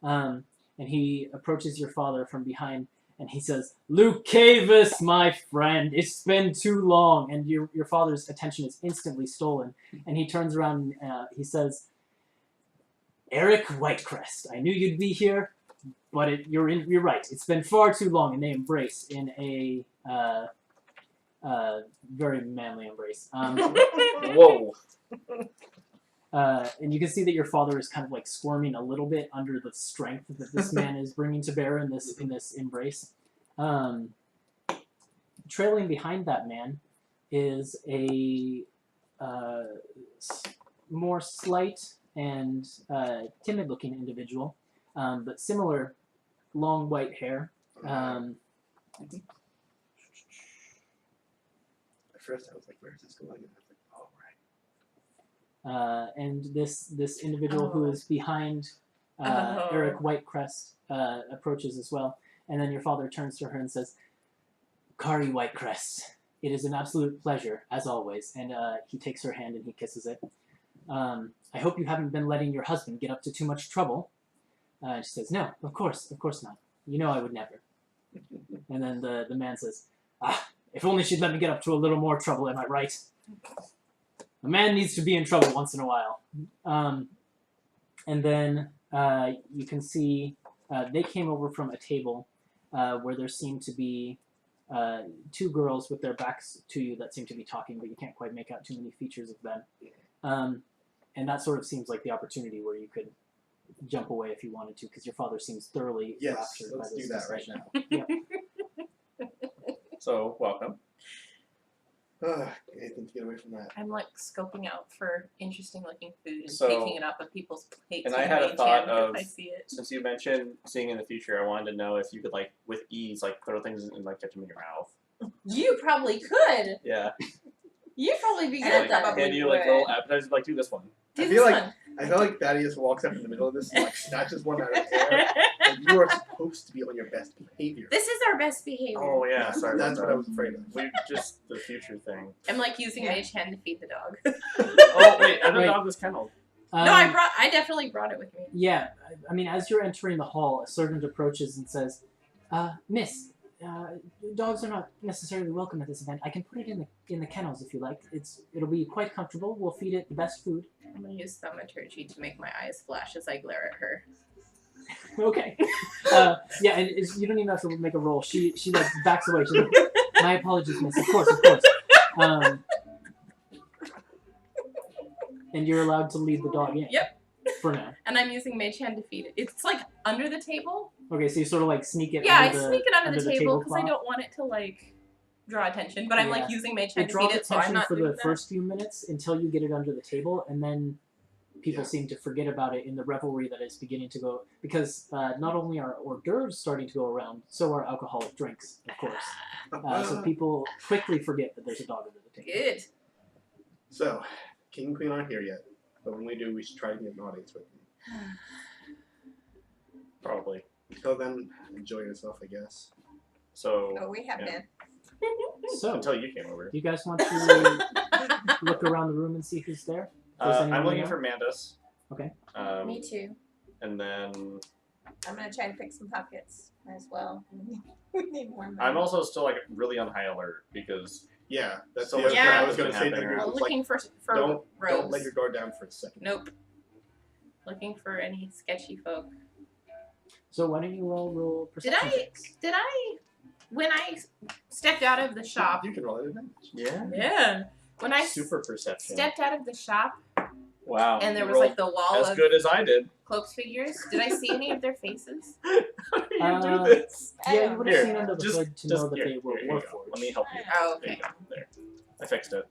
And he approaches your father from behind and he says, "Lucavis, my friend, it's been too long." And your father's attention is instantly stolen. And he turns around and he says, "Eric Whitecrest, I knew you'd be here, but you're right. It's been far too long." And they embrace in a very manly embrace. Whoa. And you can see that your father is kind of like squirming a little bit under the strength that this man is bringing to bear in this embrace. Trailing behind that man is a more slight and timid-looking individual, but similar long white hair. At first, I was like, "Where's this going?" And I was like, "Oh, right." And this individual who is behind Eric Whitecrest approaches as well. And then your father turns to her and says, "Kari Whitecrest, it is an absolute pleasure, as always." And he takes her hand and he kisses it. "I hope you haven't been letting your husband get up to too much trouble." She says, "No, of course not. You know I would never." And then the man says, "If only she'd let me get up to a little more trouble, am I right? A man needs to be in trouble once in a while." And then you can see they came over from a table where there seemed to be two girls with their backs to you that seem to be talking, but you can't quite make out too many features of them. And that sort of seems like the opportunity where you could jump away if you wanted to, because your father seems thoroughly Yes, raptured by let's this do that right discussion. now. So, welcome. Anything to get away from that? I'm like scoping out for interesting looking food and So- picking it up of people's plates. And I when had a eat thought jam if of- I see it. Since you mentioned seeing in the future, I wanted to know if you could, like, with ease, like, throw things and, like, get them in your mouth. You probably could. Yeah. You'd probably be good Like, at that. probably hand you, like, would. little appetizers, like, do this one. Do I this feel like- one. I feel like Thaddeus walks up in the middle of this and like snatches one out of the air. Like, you are supposed to be on your best behavior. This is our best behavior. Oh, yeah, sorry about That's that. what I was afraid of. We just, the future thing. I'm like using Yeah. Mage Hand to feed the dog. Oh, wait, I don't Wait. know this kennel. No, I definitely brought it with me. Yeah, I mean, as you're entering the hall, a servant approaches and says, "Miss, dogs are not necessarily welcome at this event. I can put it in the kennels if you like. It'll be quite comfortable. We'll feed it the best food." I'm gonna use thaumaturgy to make my eyes flash as I glare at her. Okay. Yeah, and you don't even have to make a roll. She like backs away. She's like, "My apologies, miss. Of course. And you're allowed to lead the dog in. Yep. For now. And I'm using Mage Hand to feed it. It's like under the table. Okay, so you sort of like sneak it. Yeah, I under the, sneak it under the table because I tablecloth. don't want it to like draw attention. But I'm like Yeah. using Mage It Hand to draws feed it, so I'm attention not for doing the that. first few minutes until you get it under the table, and then people Yeah. seem to forget about it in the revelry that is beginning to go. Because not only are hors d'oeuvres starting to go around, so are alcoholic drinks, of course. So people quickly forget that there's a dog under the table. Good. So, King and Queen aren't here yet. But when we do, we should try to get an audience with you. Probably. Until then, enjoy yourself, I guess. So Oh, we have Yeah. been. So, until you came over. do you guys want to look around the room and see who's there? Does anyone I'm looking know? for Mandus. Okay. Me too. And then I'm gonna try to pick some pockets as well. We need more money. I'm also still like really on high alert because Yeah, that's So the much other thing I was crap going to has say. been That happening Well, like, looking for don't rogues. let your guard down for a second. Nope. Looking for any sketchy folk. So why don't you all roll Did perception I? checks? Did I? When I stepped out of the shop. You can roll it advantage. yeah, Yeah. When I super perception. stepped out of the shop Wow. and there you was like rolled the wall as of good as I did. cloaked figures, did I see any of their faces? How do you Uh, do this? Yeah, you would have Here, seen under the hood to know that here, they were here you go. warforged. Let me help you. Oh, There you okay. go. There. I fixed it.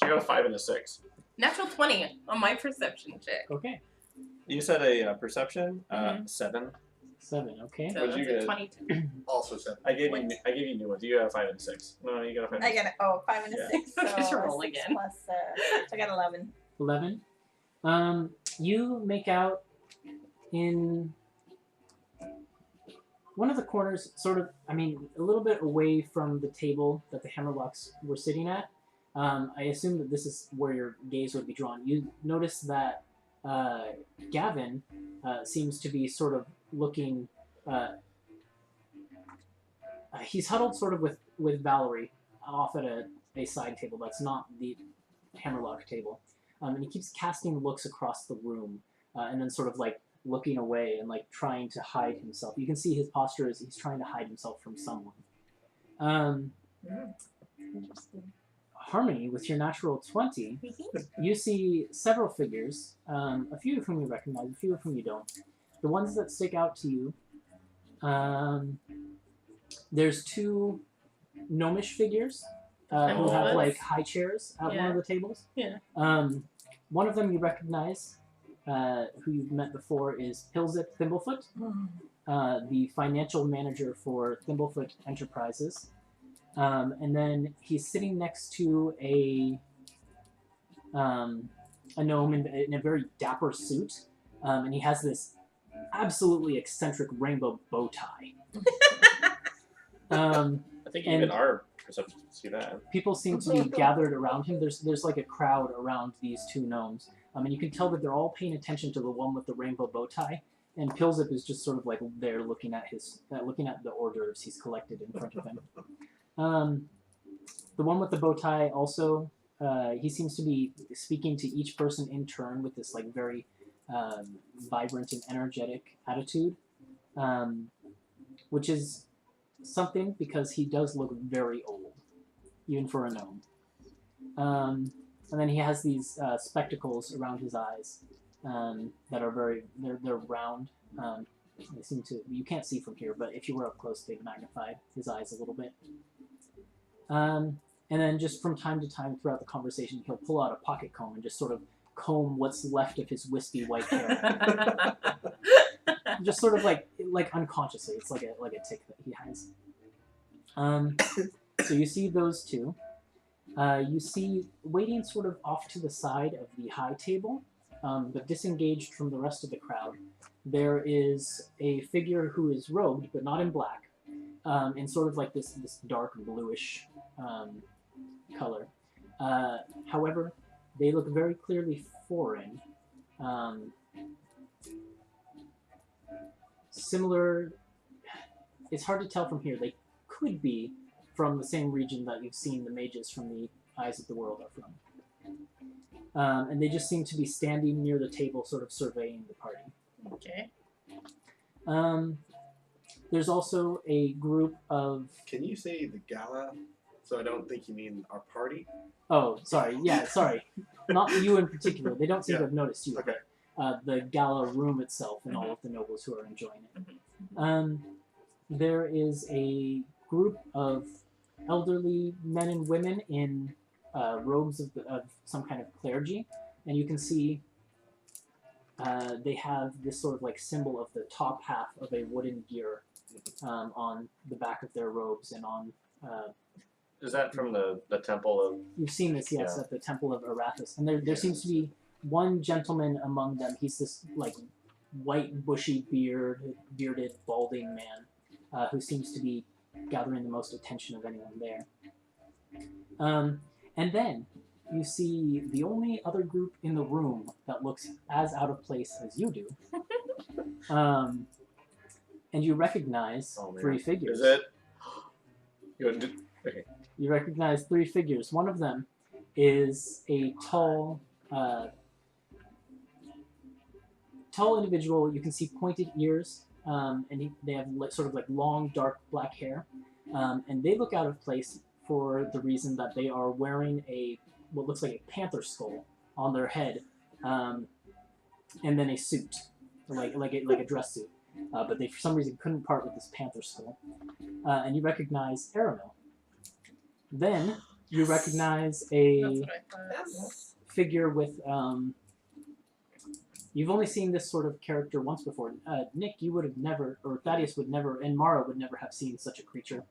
She got a 5 and a 6. Natural 20 on my perception check. Okay. You said a perception 7. 7, okay. So What'd that's you a get? 22. Also 7. I gave you new ones. You got a 5 and a 6. No, you got a 5 and I a 6. got 5 and a Yeah. 6. So Just roll 6 again. plus, I got 11. 11. You make out in one of the corners, sort of, I mean, a little bit away from the table that the Hammerlocks were sitting at. I assume that this is where your gaze would be drawn. You notice that Gavin seems to be sort of looking. He's huddled sort of with Valerie off at a side table that's not the Hammerlock table. And he keeps casting looks across the room and then sort of like looking away and like trying to hide himself. You can see his posture as he's trying to hide himself from someone. Interesting. Harmony, with your natural 20, you see several figures, a few of whom you recognize, a few of whom you don't. The ones that stick out to you, there's 2 gnomish figures who have like high chairs at one of the tables. Yeah. One of them you recognize, who you've met before, is Pilzip Thimblefoot, the financial manager for Thimblefoot Enterprises. And then he's sitting next to a gnome in a very dapper suit, and he has this absolutely eccentric rainbow bow tie. I think even and- our perceptions see that. People seem to be gathered around him. There's like a crowd around these 2 gnomes, and you can tell that they're all paying attention to the one with the rainbow bow tie. And Pilzip is just sort of like there looking at the hors d'oeuvres he's collected in front of him. The one with the bow tie also, he seems to be speaking to each person in turn with this like very vibrant and energetic attitude, which is something because he does look very old, even for a gnome. And then he has these spectacles around his eyes that are they're round. They seem to, you can't see from here, but if you were up close, they'd magnify his eyes a little bit. And then just from time to time throughout the conversation, he'll pull out a pocket comb and just sort of comb what's left of his wispy white hair. Just sort of like unconsciously. It's like a tick that he has. So you see those 2. You see, waiting sort of off to the side of the high table, but disengaged from the rest of the crowd, there is a figure who is robed, but not in black, in sort of like this dark bluish color. However, they look very clearly foreign. Similar, it's hard to tell from here. They could be from the same region that you've seen the mages from the Eyes of the World are from. And they just seem to be standing near the table, sort of surveying the party. Okay. There's also a group of... Can you say the gala? So I don't think you mean our party. Oh, sorry. Yeah, sorry. Not you in particular. They don't seem to Yeah. have noticed you. Okay. The gala room itself and all of the nobles who are enjoying it. There is a group of elderly men and women in robes of some kind of clergy, and you can see they have this sort of like symbol of the top half of a wooden gear on the back of their robes and on... Is that from the temple of? You've seen this, yes, Yeah. at the Temple of Arathis. And there seems to be one gentleman among them. He's this like white, bushy bearded, balding man who seems to be gathering the most attention of anyone there. And then you see the only other group in the room that looks as out of place as you do. And you recognize three figures. Is it? Okay. You recognize three figures. One of them is a tall individual. You can see pointed ears, and they have sort of like long, dark black hair, and they look out of place for the reason that they are wearing what looks like a panther skull on their head, and then a suit, like a dress suit. But they, for some reason, couldn't part with this panther skull. And you recognize Aramil. Then you recognize a That's what I thought. figure with. You've only seen this sort of character once before. Nick, you would have never, or Thaddeus would never, and Mara would never have seen such a creature.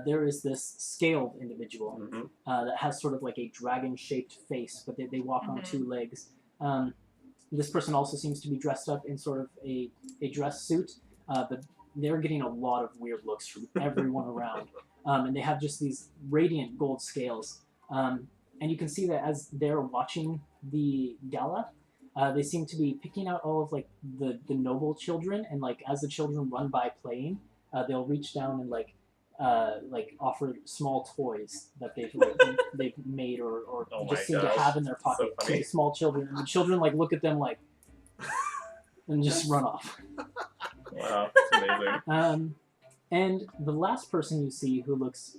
There is this scaled individual that has sort of like a dragon-shaped face, but they walk on two legs. This person also seems to be dressed up in sort of a dress suit, but they're getting a lot of weird looks from everyone around. And they have just these radiant gold scales. And you can see that as they're watching the gala, they seem to be picking out all of like the noble children, and like as the children run by playing, they'll reach down and like offer small toys that they've made or just seem to have in their pocket to the small children, and the children like look at them like and just run off. Wow, that's amazing. And the last person you see who looks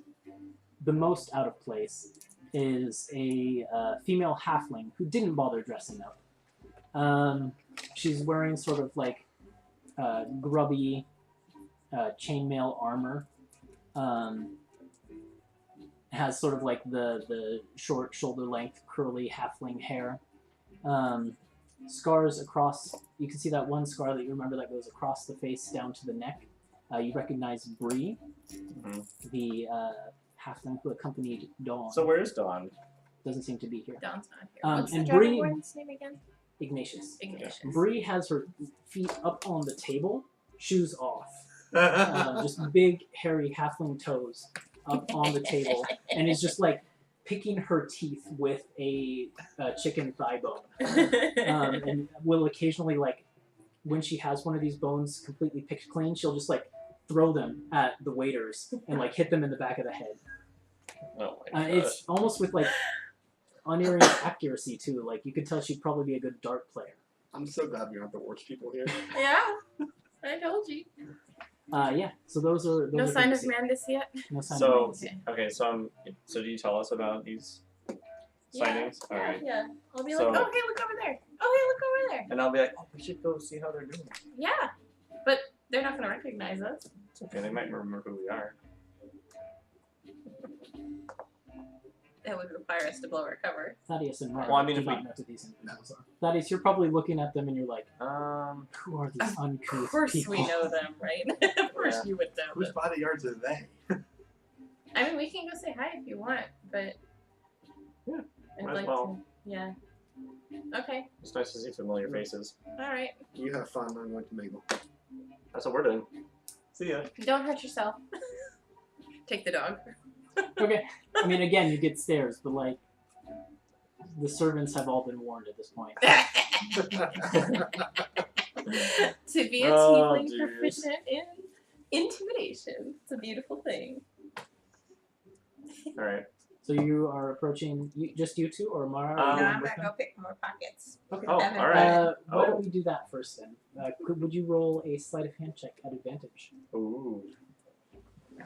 the most out of place is a female halfling who didn't bother dressing up. She's wearing sort of like grubby chainmail armor. Has sort of like the short shoulder-length curly halfling hair. Scars across, you can see that one scar that you remember that goes across the face down to the neck. You recognize Bree, the halfling who accompanied Dawn. So where's Dawn? Doesn't seem to be here. Dawn's not here. What's and the Bree, dragonborn's name again? Ignatius. Ignatius. Bree has her feet up on the table, shoes off. Just big, hairy halfling toes up on the table, and is just like picking her teeth with a chicken thigh bone. And will occasionally, like, when she has one of these bones completely picked clean, she'll just like throw them at the waiters and like hit them in the back of the head. Oh my god. It's almost with like unerring accuracy too. Like you could tell she'd probably be a good dart player. I'm so glad we aren't the worst people here. Yeah, I told you. Yeah. So those are No are sign of things. Mandus yet? No sign of So Mandus. okay, so so do you tell us about these signings? Yeah, All right. yeah. I'll be So- like, oh, hey, look over there. Oh, hey, look over there. And I'll be like, oh, we should go see how they're doing. Yeah, but they're not going to recognize us. It's okay, they might remember who we are. That would require us to blow our cover. Thaddeus and Mara Well, I mean, do if not we- know who these individuals are. Thaddeus, you're probably looking at them and you're like, Um, who are these uncouth Of course people? we know them, right? Of course Yeah. you would know Whose them. bodyguards are they? I mean, we can go say hi if you want, but... Yeah, I'd might as like well. to... Yeah. Okay, it's nice to see familiar faces. alright. You have fun. I'm going to mingle. That's what we're doing. See ya. Don't hurt yourself. Take the dog. Okay. I mean, again, you get stares, but like, the servants have all been warned at this point. To be a Oh, tiefling jeez. proficient in intimidation. It's a beautiful thing. All right. So you are approaching, just you two, or Mara? No, are you I'm with gonna them? go pick more pockets. Okay. Oh, all Haven't right. Why Oh. don't we do that first then? Would you roll a sleight of hand check at advantage? Ooh.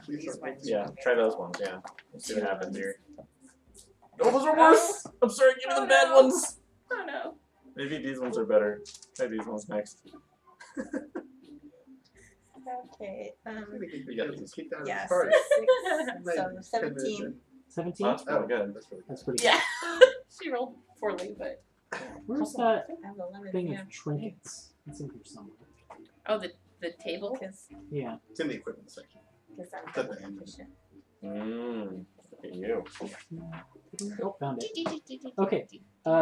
Please These don't ones. Yeah, try those ones. Yeah. Let's see what Two happens ones. here. Oh, those are worse. I'm sorry. Give me Oh, the bad no. ones. Oh no. Maybe these ones are better. Try these ones next. Okay. We got got to keep that Yeah, as part. 6, so 17. 17? Oh, that's Oh, pretty good. That's really good. That's pretty Yeah. She rolled poorly, but... Where's that I have 11. thing Yeah. of trinkets? It's in here somewhere. Oh, the table? Yeah. It's in the equipment section. Because I'm Cut the double end. proficient. Mmm. Look at you. Oh, found it. Okay.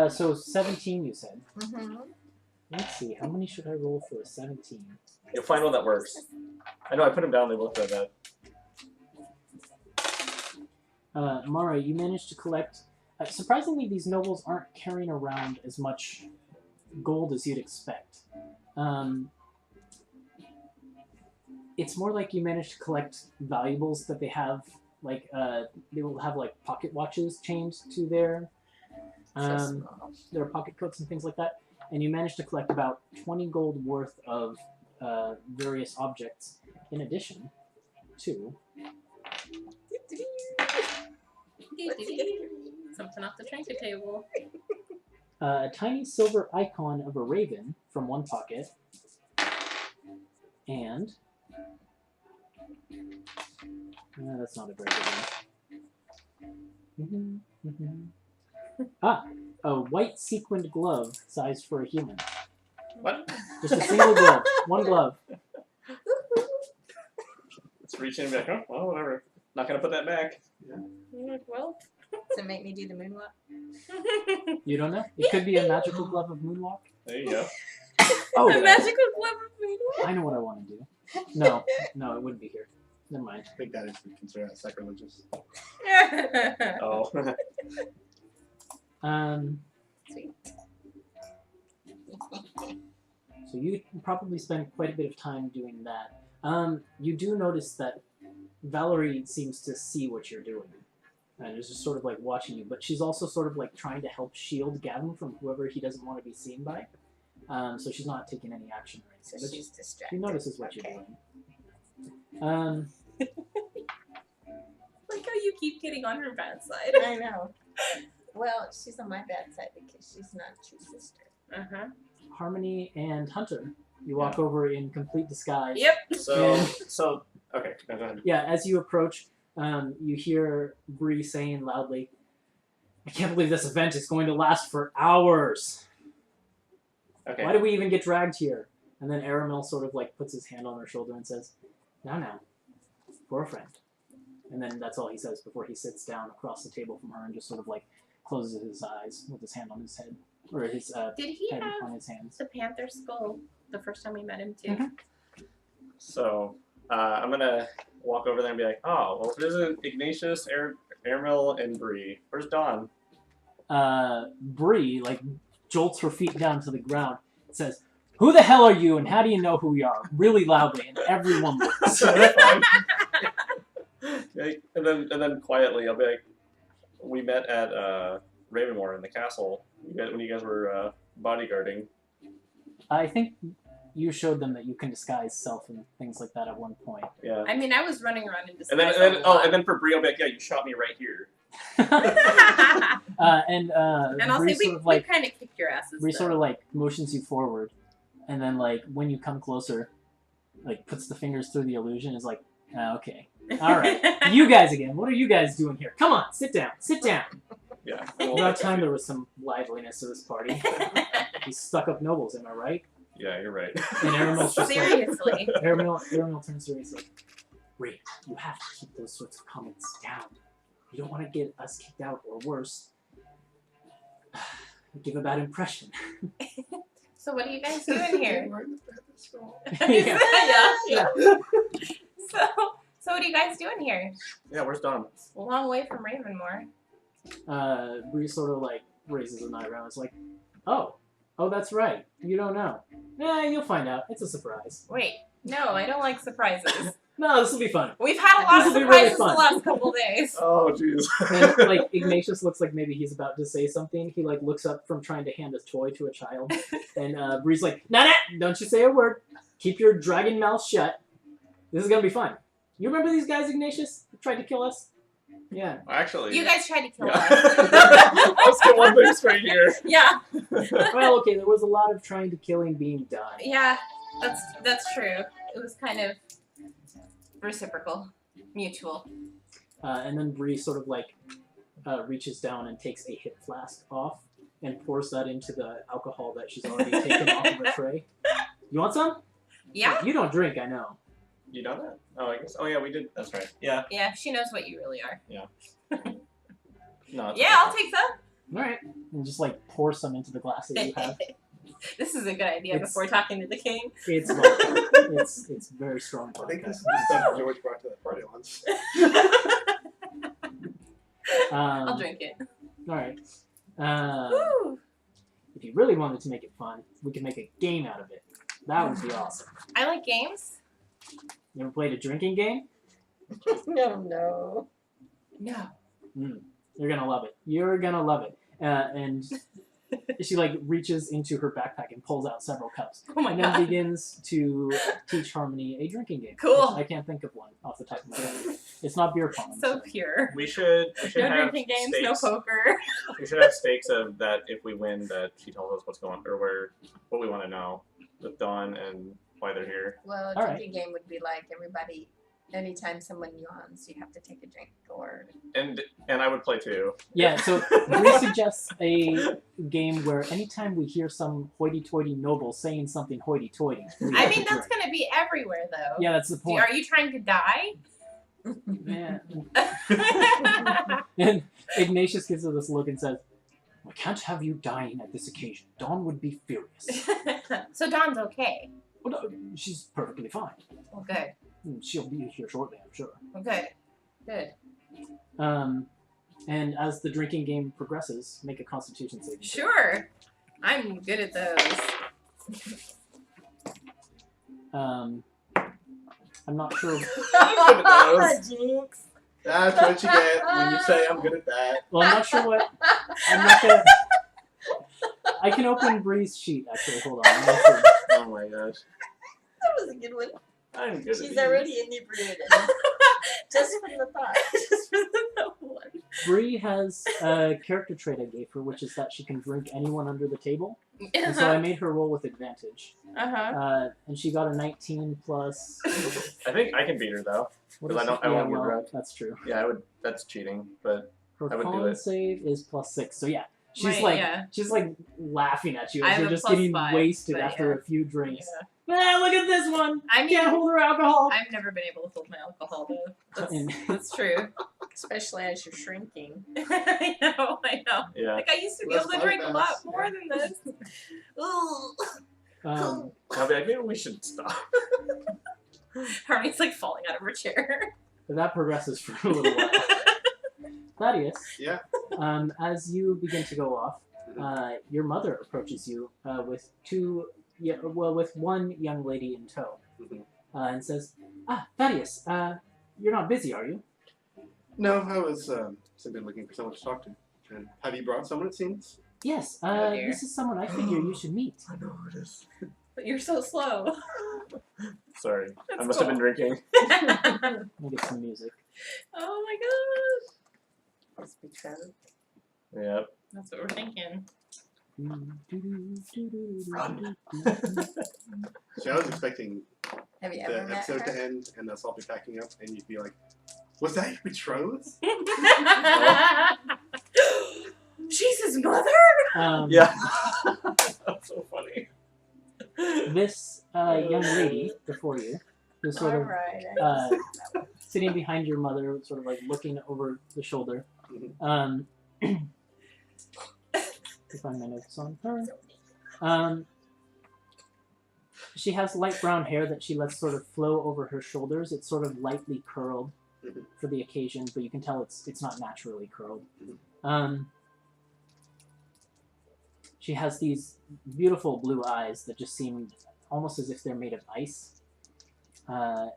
So 17, you said. Mm-hmm. Let's see. How many should I roll for a 17? You'll find one that works. I know I put them down. They looked at that. Mara, you managed to collect. Surprisingly, these nobles aren't carrying around as much gold as you'd expect. It's more like you managed to collect valuables that they have, like they will have like pocket watches chained to their pocket coats and things like that. And you managed to collect about 20 gold worth of various objects, in addition to Something off the trinket table. a tiny silver icon of a raven from one pocket, and that's not a very good one. A white sequined glove sized for a human. What? Just a single glove. One glove. Let's reach in and be like, oh, well, whatever. Not gonna put that back. Well. To make me do the moonwalk. You don't know? It could be a magical glove of moonwalk. There you go. Oh, The magical glove of moonwalk. I know what I want to do. No, it wouldn't be here. Never mind. I think that is considered sacrilegious. Oh. Sweet. So you probably spend quite a bit of time doing that. You do notice that Valerie seems to see what you're doing. And is just sort of like watching you, but she's also sort of like trying to help shield Gavin from whoever he doesn't want to be seen by. So she's not taking any action or anything. So But she's distracted. she notices what you're Okay. doing. Like how you keep getting on her bad side. I know. Well, she's on my bad side because she's not a true sister. Uh-huh. Harmony and Hunter, you walk over in complete disguise. Yep. So, okay, no, go ahead. Yeah, as you approach, you hear Bree saying loudly, "I can't believe this event is going to last for hours. Okay. Why did we even get dragged here?" And then Aramil sort of like puts his hand on her shoulder and says, "Now, for a friend." And then that's all he says before he sits down across the table from her and just sort of like closes his eyes with his hand on his head, or his Did he head have on his hands. the panther skull the first time we met him too? Mhm. So, I'm gonna walk over there and be like, oh, well, if it isn't Ignatius, Airmill, and Bree, where's Dawn? Bree like jolts her feet down to the ground and says, "Who the hell are you and how do you know who we are?" really loudly, and everyone looks. Like, and then quietly, I'll be like, we met at Ravenmore in the castle when you guys were bodyguarding. I think you showed them that you can disguise self and things like that at one point. Yeah. I mean, I was running around in disguise. And then for Bree, I'll be like, yeah, you shot me right here. And I'll Bree say sort of like we kind of kicked your asses. Bree though. sort of like motions you forward, and then like when you come closer, like puts the fingers through the illusion, is like, okay, all right, you guys again. What are you guys doing here? Come on, sit down, sit down. Yeah. About time there was some liveliness to this party. These stuck-up nobles, am I right? Yeah, you're right. And Aramil's just like, Seriously. Aramil turns to her and is like, "Wait, you have to keep those sorts of comments down. You don't want to get us kicked out or worse. Give a bad impression." So what are you guys doing here? Yeah. yeah. So what are you guys doing here? Yeah, where's Dawn? A long way from Ravenmore. Bree sort of like raises an eyebrow. It's like, oh, that's right. You don't know. You'll find out. It's a surprise. Wait, no, I don't like surprises. No, this will be fun. We've had a lot This of will be really surprises the fun. last couple days. Oh, jeez. And like Ignatius looks like maybe he's about to say something. He like looks up from trying to hand a toy to a child, and Bree's like, "Nah, don't you say a word. Keep your dragon mouth shut. This is gonna be fun. You remember these guys, Ignatius, who tried to kill us? Yeah. Actually, You guys tried to kill Yeah. us. let's get one thing straight here. Yeah, Well, okay. There was a lot of trying to killing being done. yeah, that's true. It was kind of reciprocal, mutual. And then Bree sort of like reaches down and takes a hip flask off and pours that into the alcohol that she's already taken off of her tray. You want some? Yeah, You don't drink, I know. You know that? Oh, I guess. Oh, yeah, we did. That's right. Yeah. yeah. She knows what you really are. No. it's Yeah, okay. I'll take some. All right, and just like pour some into the glass that you have. This is a good idea It's- before talking to the king. It's vodka. It's very strong I think vodka. this is the stuff George brought to that party once. I'll drink it. All right. Woo! If you really wanted to make it fun, we could make a game out of it. That would be awesome. I like games. You ever played a drinking game? No. No. You're gonna love it. You're gonna love it. And she like reaches into her backpack and pulls out several cups, Oh my and then god. begins to teach Harmony a drinking game. Cool. I can't think of one off the top of my head. It's not beer pong. So pure. We should No have drinking games, stakes. no poker. We should have stakes of that if we win, that she tells us what's going or what we want to know with Dawn and why they're here. Well, a All drinking game would be like everybody. Anytime someone yawns, you have to take a drink, or And I would play too. Yeah, so Bree suggests a game where anytime we hear some hoity-toity noble saying something hoity-toity, we I have mean, to that's drink. going to be everywhere, though. Yeah, that's the point. Are you trying to die? Yeah. And Ignatius gives her this look and says, "I can't have you dying at this occasion. Dawn would be furious." So Dawn's okay. Well, no, she's perfectly fine. Well, good. She'll be here shortly, I'm sure. Well, good. Good. And as the drinking game progresses, make a Constitution saving throw. Sure. I'm good at those. I'm not sure. Jinx. That's what you get when you say I'm good at that. Well, I'm not sure what. I'm not gonna. I can open Bree's sheet actually. Hold on. I'm not sure. Oh my gosh. That was a good one. I'm good at She's these. already inebriated. Just from the thought. Just for the one. Bree has a character trait I gave her, which is that she can drink anyone under the table. And so I made her roll with advantage. And she got a 19 plus. I think I can beat her though. What 'Cause is I it? don't- I won't Yeah, get well, drugged. that's true. Yeah, I would. That's cheating, but Her I would do con it. save is plus 6. So yeah, she's Right, like yeah. she's like laughing at you I as have you're a just plus getting 5, wasted but after yeah. a few drinks. Yeah. Ah, look at this one. I mean, Can't hold her alcohol. I've never been able to hold my alcohol, though. That's, And- that's true. Especially as you're shrinking. I know. yeah. Like, I used to be Let's able to fight drink a lot that. more than this. Ooh. um, I'll be like, maybe we should stop. Harmony's like falling out of her chair. that progresses for a little while. Thaddeus, Yeah. as you begin to go off, your mother approaches you with with one young lady in tow, and says, "Ah, Thaddeus, you're not busy, are you?" No, I was simply looking for someone to talk to. And have you brought someone, it seems? Yes, Oh, dear. this is someone I figure you should meet. I know who it is. But you're so slow. Sorry, I That's must have been cool. drinking. Let me get some music. Oh my gosh. Must be true. Yep. That's what we're thinking. Run. See, I was expecting Have you the ever met episode to her? end and us all be packing up and you'd be like, was that your betrothed? She's his mother? Yeah. That's so funny. This young lady before you, who's sort of Alright. sitting behind your mother, sort of like looking over the shoulder. To find my notes on her. She has light brown hair that she lets sort of flow over her shoulders. It's sort of lightly curled for the occasion, but you can tell it's not naturally curled. She has these beautiful blue eyes that just seem almost as if they're made of ice. And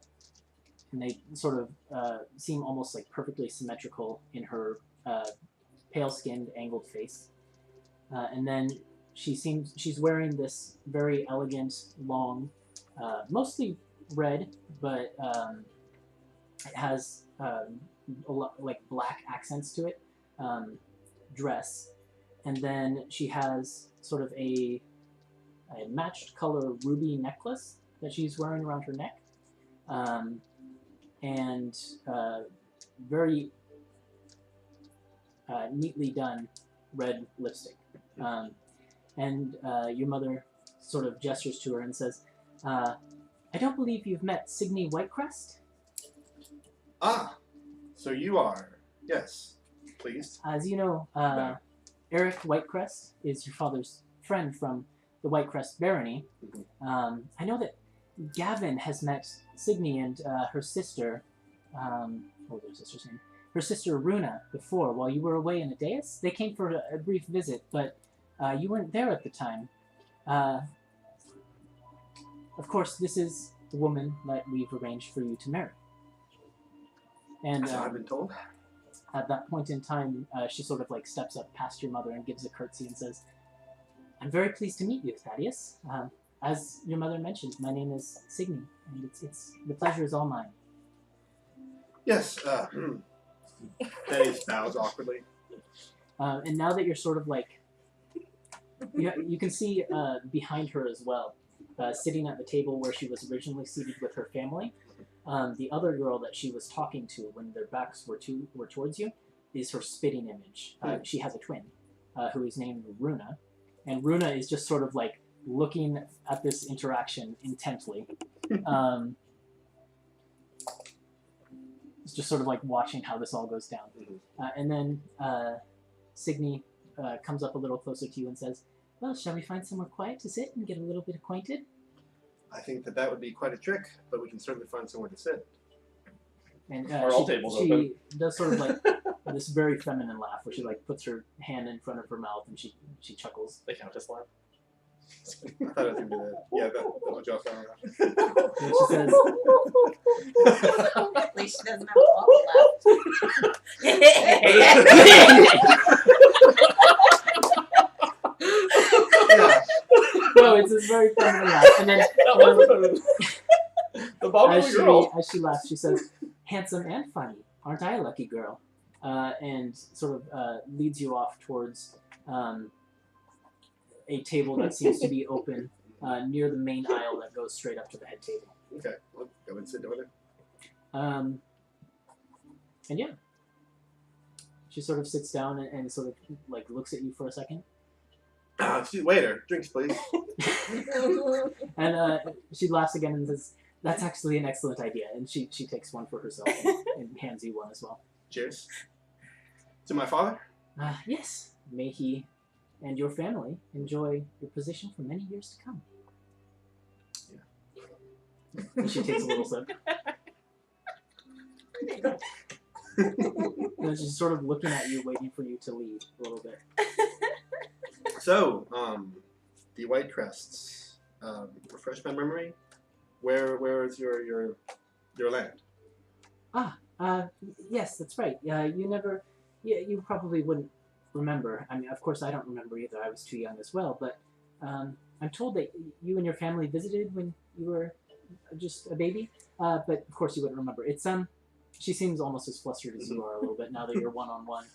they sort of seem almost like perfectly symmetrical in her pale-skinned, angled face. And then she's wearing this very elegant, long, mostly red, but it has a lot, like black accents to it, dress. And then she has sort of a matched color ruby necklace that she's wearing around her neck, and very neatly done red lipstick. And your mother sort of gestures to her and says, I don't believe you've met Signy Whitecrest? Ah, so you are. Yes, pleased. As you know, Eric Whitecrest is your father's friend from the Whitecrest barony. I know that Gavin has met Signy and her sister, what was her sister's name? Her sister Runa before, while you were away in Adeus. They came for a brief visit, but you weren't there at the time. Of course, this is the woman that we've arranged for you to marry. And That's what I've been told. at that point in time, she sort of like steps up past your mother and gives a curtsy and says, "I'm very pleased to meet you, Thaddeus. As your mother mentioned, my name is Signy, and it's the pleasure is all mine." Yes. Thaddeus bows awkwardly. And now that you're sort of like, you can see behind her as well, sitting at the table where she was originally seated with her family. The other girl that she was talking to when their backs were towards you is her spitting image. She has a twin who is named Runa. And Runa is just sort of like looking at this interaction intently. It's just sort of like watching how this all goes down. And then Signy comes up a little closer to you and says, "Well, shall we find somewhere quiet to sit and get a little bit acquainted?" I think that would be quite a trick, but we can certainly find somewhere to sit. And Are all tables she open? does sort of like this very feminine laugh where she like puts her hand in front of her mouth and she chuckles. The Countess laugh. I thought it was going to be that. Yeah, that was just And she says, At least she doesn't have a bubble Yeah. no, it's this very feminine laugh. And then The bubbly girl. as she laughs, she says, "Handsome and funny, aren't I a lucky girl?" And sort of leads you off towards a table that seems to be open near the main aisle that goes straight up to the head table. Okay, well, go and sit over there. And yeah, she sort of sits down and sort of like looks at you for a second. Waiter, drinks, please. And she laughs again and says, "That's actually an excellent idea." And she takes one for herself and hands you one as well. Cheers. To my father? Yes, may he and your family enjoy your position for many years to come. Yeah. And she takes a little sip. And she's sort of looking at you, waiting for you to leave a little bit. So, the White Crests. Refresh my memory. Where is your land? Yes, that's right. You probably wouldn't remember. I mean, of course, I don't remember either. I was too young as well. But I'm told that you and your family visited when you were just a baby. But of course, you wouldn't remember. It's She seems almost as flustered as you are a little bit now that you're one-on-one.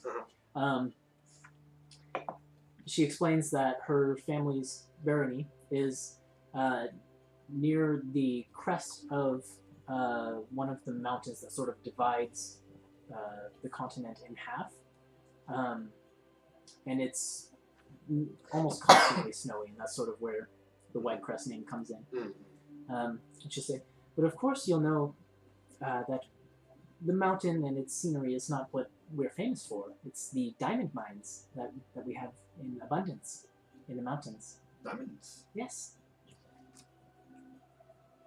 She explains that her family's barony is near the crest of one of the mountains that sort of divides the continent in half. And it's almost constantly snowy, and that's sort of where the White Crest name comes in. And she'll say, "But of course you'll know that the mountain and its scenery is not what we're famous for. It's the diamond mines that we have in abundance in the mountains." Diamonds. Yes.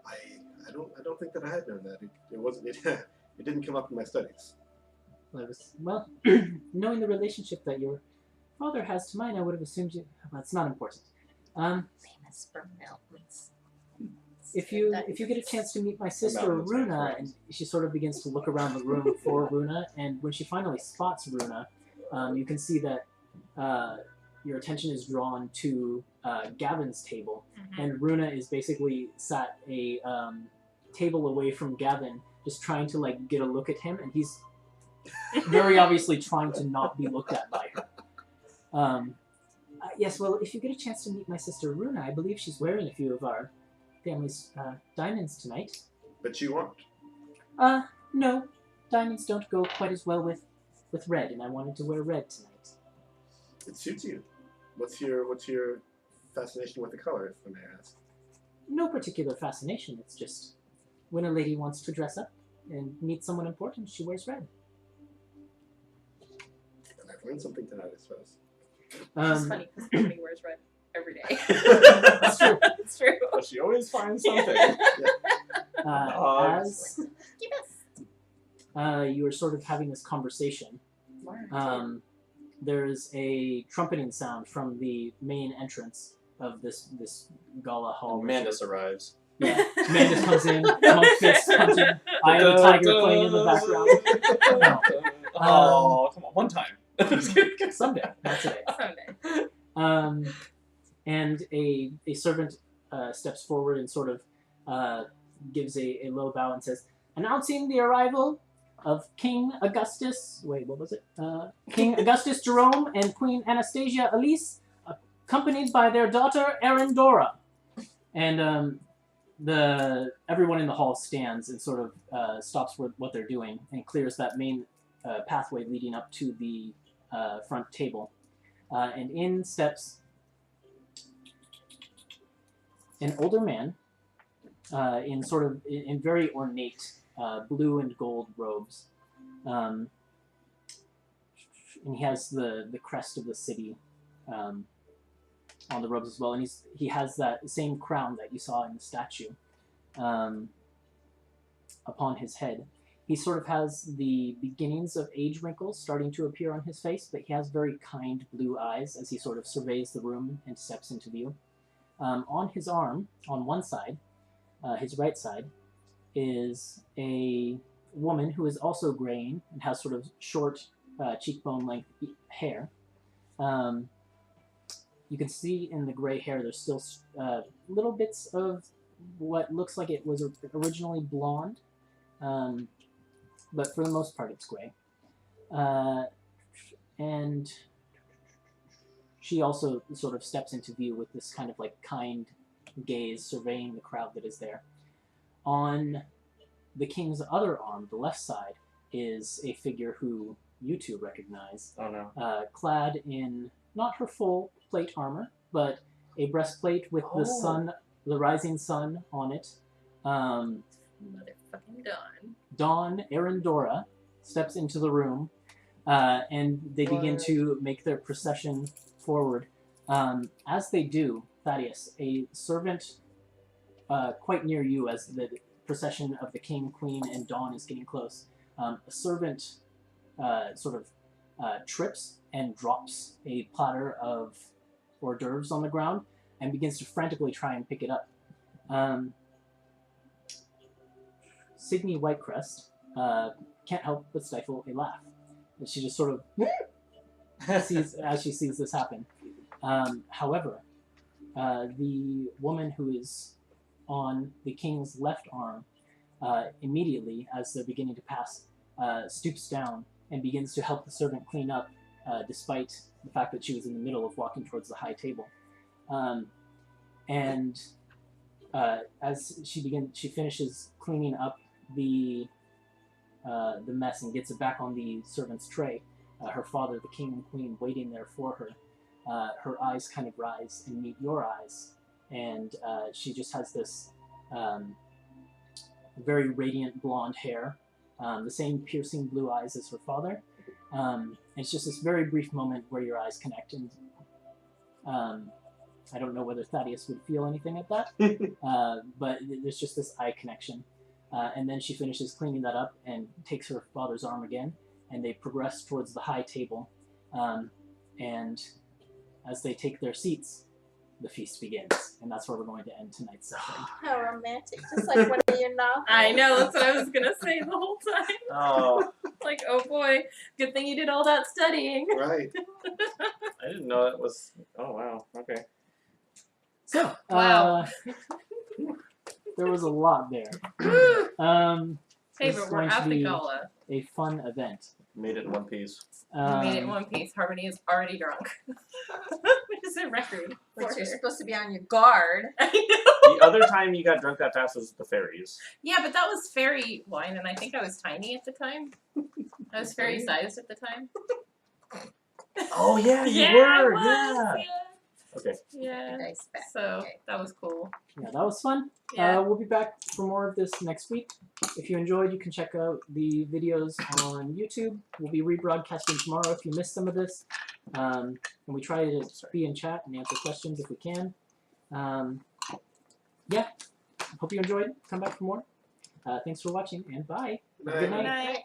I don't think that I had known that. It wasn't. It didn't come up in my studies. Well, knowing the relationship that your father has to mine, I would have assumed you. Well, it's not important. Famous for mountains. If you get a chance to meet my sister Mountains make Runa, friends. and she sort of begins to look around the room for Runa, and when she finally spots Runa, you can see that your attention is drawn to Gavin's table, and Runa is basically sat a table away from Gavin, just trying to like get a look at him, and he's very obviously trying to not be looked at by her. Yes, well, if you get a chance to meet my sister Runa, I believe she's wearing a few of our family's diamonds tonight. But you aren't. No, diamonds don't go quite as well with red, and I wanted to wear red tonight. It suits you. What's your fascination with the color, if I may ask? No particular fascination. It's just when a lady wants to dress up and meet someone important, she wears red. And I've learned something tonight, I suppose. It's funny because nobody wears red every day. That's true. It's true. But she always finds something. As Give us. you are sort of having this conversation, there's a trumpeting sound from the main entrance of this gala hall. Mandus arrives. Yeah, Mandus comes in, monk fist punching, Eye of the Tiger playing in the background. Oh, come on, one time. Someday, not today. Someday. And a servant steps forward and sort of gives a low bow and says, announcing the arrival of King Augustus, King Augustus Jerome and Queen Anastasia Elise, accompanied by their daughter Arendora. And everyone in the hall stands and sort of stops what they're doing and clears that main pathway leading up to the front table. And in steps an older man in very ornate blue and gold robes. And he has the crest of the city on the robes as well, and he has that same crown that you saw in the statue upon his head. He sort of has the beginnings of age wrinkles starting to appear on his face, but he has very kind blue eyes as he sort of surveys the room and steps into view. On his arm, on one side, his right side, is a woman who is also graying and has sort of short cheekbone-length hair. You can see in the gray hair there's still little bits of what looks like it was originally blonde, but for the most part it's gray. And she also sort of steps into view with this kind of like kind gaze surveying the crowd that is there. On the king's other arm, the left side, is a figure who you two recognize. Oh no. Clad in not her full plate armor, but a breastplate with the rising sun on it. Motherfucking Dawn. Dawn Arendora steps into the room, and they begin to make their procession forward. As they do, Thaddeus, a servant quite near you as the procession of the king, queen, and Dawn is getting close, a servant trips and drops a platter of hors d'oeuvres on the ground and begins to frantically try and pick it up. Signy Whitecrest can't help but stifle a laugh. And she just sort of sees as she sees this happen. However, the woman who is on the king's left arm immediately, as they're beginning to pass, stoops down and begins to help the servant clean up, despite the fact that she was in the middle of walking towards the high table. As she finishes cleaning up the mess and gets it back on the servant's tray. Her father, the king and queen, waiting there for her. Her eyes kind of rise and meet your eyes, and she just has this very radiant blonde hair, the same piercing blue eyes as her father. It's just this very brief moment where your eyes connect, and I don't know whether Thaddeus would feel anything at that, but there's just this eye connection. And then she finishes cleaning that up and takes her father's arm again, and they progress towards the high table. And as they take their seats, the feast begins. And that's where we're going to end tonight's session. How romantic. Just like one of your novels. I know, that's what I was gonna say the whole time. Oh, Like, oh boy, good thing you did all that studying. Right. I didn't know it was. Oh wow. Okay. So, Wow. there was a lot there. Hey, This is but we're going to at the be gala. a fun event. Made it in one piece. We made it in one piece. Harmony is already drunk. Which is a record. But for you're her. supposed to be on your guard. I know. The other time you got drunk that fast was the fairies. Yeah, but that was fairy wine, and I think I was tiny at the time. I was fairy sized at the time. Oh yeah, you Yeah, were. I was, Yeah. Okay. Yeah. The dice back. So Okay. that was cool. Yeah, that was fun. Yeah. We'll be back for more of this next week. If you enjoyed, you can check out the videos on YouTube. We'll be rebroadcasting tomorrow if you missed some of this. And we try to be in chat and answer questions if we can. Yeah, hope you enjoyed. Come back for more. Thanks for watching, and bye. Have a good Bye. night. Night.